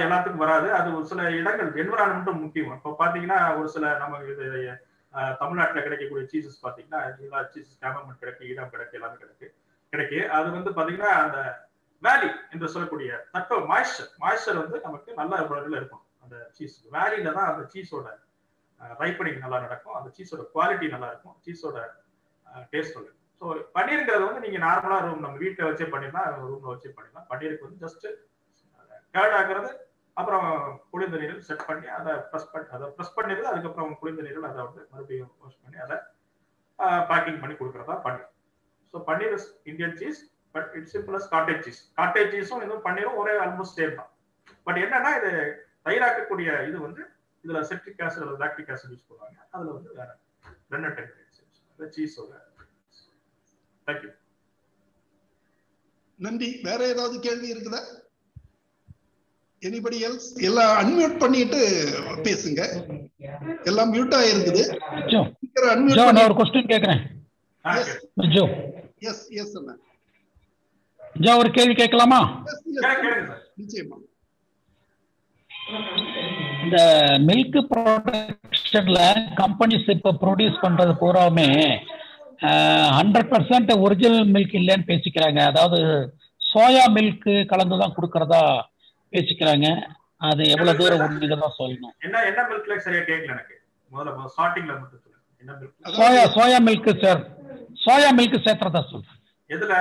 எல்லாத்துக்கும் வராது. அது ஒரு சில இடங்கள் என்விரான்மெண்ட்டும் முக்கியம். இப்போ பாத்தீங்கன்னா ஒரு சில நம்ம தமிழ்நாட்டில் கிடைக்கக்கூடிய சீசஸ் பாத்தீங்கன்னா எல்லா சீசஸ் கேமர்மெண்ட் கிடைக்கு, ஈடாம் கிடைக்கு, எல்லாமே கிடைக்கு. அது பாத்தீங்கன்னா அந்த வேலி என்று சொல்லக்கூடிய தட்ப மாய்ஸ்சர் நமக்கு நல்ல முறையில் இருக்கும். அந்த சீஸ் வேலியில தான் அந்த சீஸோட ரைப்பனிங் நல்லா நடக்கும். அந்த சீஸோட குவாலிட்டி நல்லா இருக்கும். சீஸோட டேஸ்ட் இருக்கும். ஸோ பன்னீருங்கிறது நீங்க நார்மலா நம்ம வீட்டை வச்சே பண்ணிடலாம், ரூம்ல வச்சே பண்ணிடலாம். பன்னீருக்கு ஜஸ்ட் கேர்ட் ஆகுறது, அப்புறம் குளிர்ந்த நீரில் செட் பண்ணி அதை ப்ரெஸ் பண்ணிடுது. அதுக்கப்புறம் குளிர்ந்த நீரில் அதை மறுபடியும் வாஷ் பண்ணி அதை பேக்கிங் பண்ணி கொடுக்குறதா paneer. So paneer is Indian cheese, but it's simple as cottage cheese. Cottage சீஸும் இதுவும் பன்னீரும் ஒரே ஆல்மோஸ்ட் சேம் தான். பட் என்னன்னா இது தயிராக்கக்கூடிய இது இதுல சிட்ரிக் ஆசிட் அல்லது லாக்டிக் ஆசிட் யூஸ் பண்ணுவாங்க. அதுல வேற ரென்னட் சீஸோட. தேங்க்யூ. நன்றி. வேற ஏதாவது கேள்வி இருக்குதா? Anybody else? எல்லாம் அன்மியூட் பண்ணிட்டு பேசுங்க. எல்லாம் மியூட் ஆயிருக்குது. நான் ஒரு क्वेश्चन கேக்குறேன். ஜோ எஸ் எஸ் அண்ணா. ஜோ ஒரு கேள்வி கேட்கலாமா? நிச்சயமா. இந்த மில்க் ப்ரொடக்ஷன்ல கம்பெனிஸ் இப்ப ப்ரொடியூஸ் பண்றது பூராவுமே 100% ஒரிஜினல் மில்க் இல்லைன்னு பேசிக்கிறாங்க. அதாவது சோயா மில்க் கலந்துதான் கொடுக்கறதா பேசிக்கிறாங்க. அது எவ்வளவு தூரம் உண்மைதான் சொல்லணும். என்ன என்ன மில்க்ல சரியா கேட்கல எனக்கு. முதல்ல ஸ்டார்டிங்ல மட்டும் சொல்லுங்க. என்ன milk? Soya milk sir. Soya milk சேர்த்துறதா சொல்றேன். எதுல?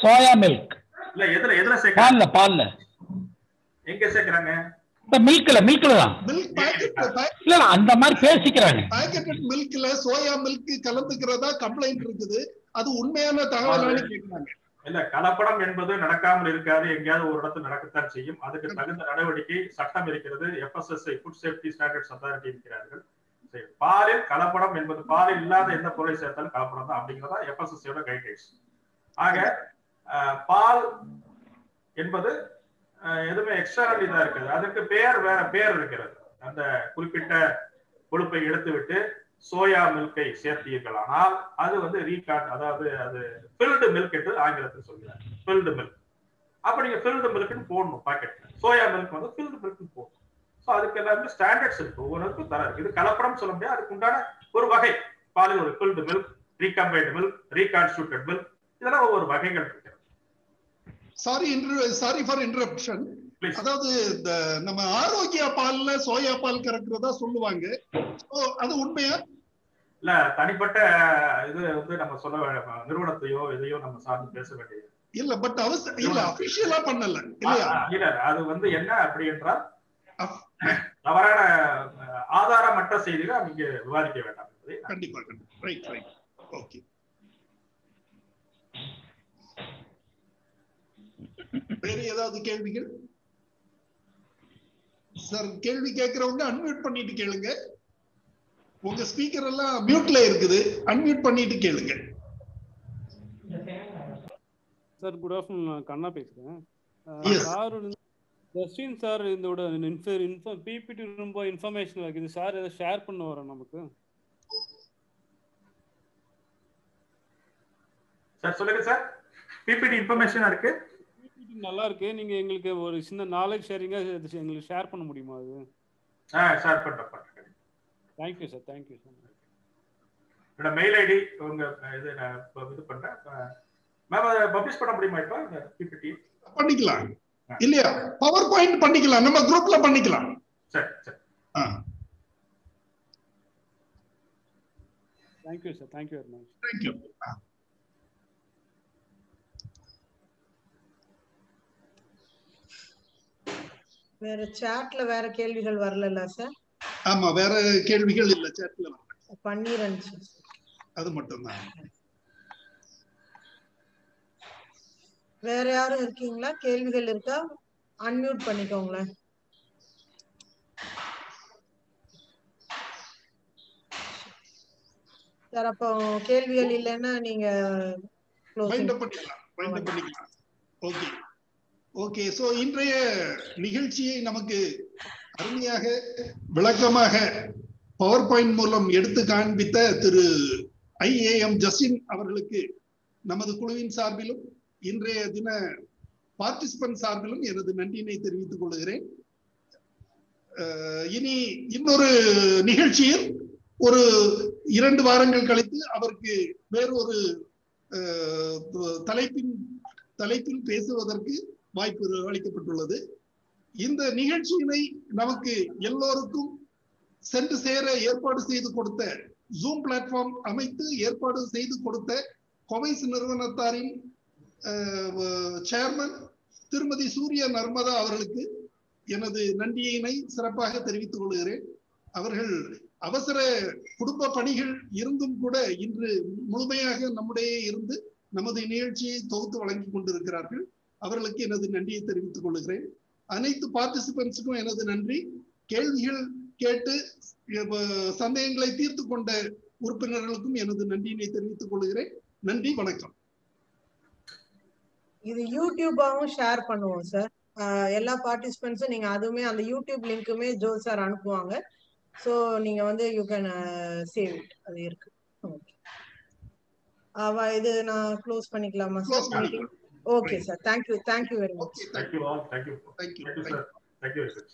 சோயா மில்க் இல்ல எதுல சேர்க்கறாங்க? பால்ல எங்க சேர்க்கறாங்க? மில்க்ல தான். மில்க் பாக்கெட் இல்ல அந்த மாதிரி பேசிக்கிறாங்க. பாக்கெட்டட் மில்க்ல சோயா மில்க் கலந்துக்கிறதா கம்ப்ளைண்ட் இருக்குது. அது உண்மையான தகவலானு கேக்குறாங்க. இல்ல, கலப்படம் என்பது நடக்காமல் இருக்காது. எங்கேயாவது ஒரு இடத்துல நடக்கத்தான் செய்யும். அதுக்கு தகுந்த நடவடிக்கை சட்டம் இருக்கிறது. FSSAI food safety standards authority இருக்கிறார்கள். பாலில் கலப்படம் என்பது பாலில் இல்லாத எந்த பொருளை சேர்த்தாலும் கலப்படம் தான் அப்படிங்கிறதா FSSAIயோட கைட்லைன்ஸ். ஆக பால் என்பது எதுவுமே எக்ஸ்டர்னல் இதா இருக்குது. அதுக்கு வேற பேர் இருக்கிறது. அந்த குறிப்பிட்ட கொழுப்பை எடுத்துவிட்டு சோயா மில்கை சேர்த்தீர்கள் ஆனால் அது வந்து ரீகார்ட், அதாவது அது ஃபில்டு மில்க் என்று ஆங்கிலத்தில் சொல்கிறார். Filled milk. அப்ப நீங்க ஃபில்டு மில்க்னு போடணும் பாக்கெட்ல. சோயா மில்க் வந்து ஃபில்டு மில்க்னு போடணும். ஸோ அதுக்கு எல்லாமே ஸ்டாண்டர்ட்ஸ் இருக்கு. ஒவ்வொருக்கும் தர இருக்கு. இது கலப்படம் சொல்ல முடியாது. அதுக்கு உண்டான ஒரு வகை பாலில் ஒரு ஃபில்டு மில்க், ரீகம்பைன்டு மில்க், ரீகான்ஸ்டியூட்டட் மில்க், இதெல்லாம் ஒவ்வொரு வகைகள் இருக்கு. Sorry for interruption. அதாவது இந்த நம்ம ஆரோக்கிய பால்ல சோயா பால் கறக்குறதா சொல்லுவாங்க. அது உண்மையா? இல்ல, தனிப்பட்ட இது வந்து நம்ம சொல்ல வேண்டாம். நிறுவனத்தையோ எதையோ நம்ம சார்ந்து பேச வேண்டியது இல்ல. பட் இல்ல அபிஷியலா பண்ணல இல்லையா? இல்ல, அது வந்து என்ன அப்படி என்றால் தவறான ஆதாரமற்ற செய்திகள் இங்க விவாதிக்க வேண்டாம். கண்டிப்பா. ரைட். ஓகே. வேற ஏதாவது கேள்விகள்? சார், கேள்வி கேட்கிறவங்க அன்மியூட் பண்ணிட்டு கேளுங்க. உங்க ஸ்பீக்கர் எல்லாம் மியூட்ல இருக்குது. அன்மியூட் பண்ணிட்டு கேளுங்க. Sir, good afternoon. நான் கண்ணா பேசுறேன். சார், ஜஸ்டின் சார் இதோட பிபிடி ரொம்ப இன்ஃபர்மேஷன் இருக்குது. சார் ஏதாவது ஷேர் பண்ண வரோம் நமக்கு. சார் சொல்லுங்க சார். பிபிடி இன்ஃபர்மேஷன் இருக்கு. நல்லா இருக்கு. நீங்க எங்களுக்கு ஒரு சின்ன நாலேஜ் ஷேரிங்கா எங்களுக்கு ஷேர் பண்ண முடியுமா? அது ஷேர் பண்றேன். Thank you sir. Thank you sir. என்னோட மெயில் ஐடி உங்க இது நான் இது பண்றேன். மேம் அதை பப்ளிஷ் பண்ண முடியுமா? இப்ப பிபிடி பண்ணிக்கலாம் இல்லையா? பவர் பாயிண்ட் பண்ணிக்கலாம். நம்ம குரூப்ல பண்ணிக்கலாம். சரி. Thank you sir. Thank you very much. Thank you. வேற சாட்ல வேற கேள்விகள் வரல சார்? ஆமா, வேற கேள்விகள் இல்ல சாட்ல. பண்ணிரஞ்சு அது மட்டும் தான். வேற யாரும் இருக்கீங்களா? கேள்விகள் இருக்கா? அன்மியூட் பண்ணிக்கோங்களேன். சார், அப்போ கேள்விகள் இல்லைன்னா நீங்க பண்ணிக்கலாம். ஓகே. சோ இன்றைய நிகழ்ச்சியை நமக்கு அருமையாக விளக்கமாக பவர் பாயிண்ட் மூலம் எடுத்து காண்பித்த திரு IAM ஜஸ்டின் அவர்களுக்கு நமது குழுவின் சார்பிலும் இன்றைய தின பார்ட்டிசிபென்ட் சார்பிலும் எனது நன்றியினை தெரிவித்துக் கொள்கிறேன். இனி இன்னொரு நிகழ்ச்சியில் ஒரு 2 வாரங்கள் கழித்து அவருக்கு வேறொரு தலைப்பில் பேசுவதற்கு வாய்ப்பு அளிக்கப்பட்டுள்ளது. இந்த நிகழ்ச்சியினை நமக்கு எல்லோருக்கும் சென்று சேர ஏற்பாடு செய்து கொடுத்த, ஜூம் பிளாட்ஃபார்ம் அமைத்து ஏற்பாடு செய்து கொடுத்த கொவைஸ் நிறுவனத்தாரின் சேர்மன் திருமதி சூரிய நர்மதா அவர்களுக்கு எனது நன்றியினை சிறப்பாக தெரிவித்துக் கொள்கிறேன். அவர்கள் அவசர குடும்ப பணிகள் இருந்தும் கூட இன்று முழுமையாக நம்முடைய இருந்து நமது நிகழ்ச்சியை தொகுத்து வழங்கி கொண்டிருக்கிறார்கள். அவர்களுக்கு எனது நன்றியை தெரிவித்துக் கொள்கிறேன். அனைத்து பார்ட்டிசிபென்ட்ஸுக்கும் எனது நன்றி. கேள்விகள் கேட்டு சந்தேகங்களை தீர்த்து கொண்ட உறுப்பினர்களுக்கும் எனது நன்றியினை தெரிவித்துக் கொள்கிறேன். நன்றி, வணக்கம். இது யூடியூபாவும் ஷேர் பண்ணுவோம் சார். எல்லா பார்ட்டிசிபென்ட்ஸும் நீங்க அதுவுமே அந்த யூடியூப் லிங்க்குமே ஜோ சார் அனுப்புவாங்க. சோ நீங்க வந்து யூ கேன் சேவ் இட். அது இருக்கு. ஓகே. இது நான் க்ளோஸ் பண்ணிக்கலாமா sir meeting? Okay sir. Thank you very much. Thank you all. Thank you. Thank you, sir. Thank you very much.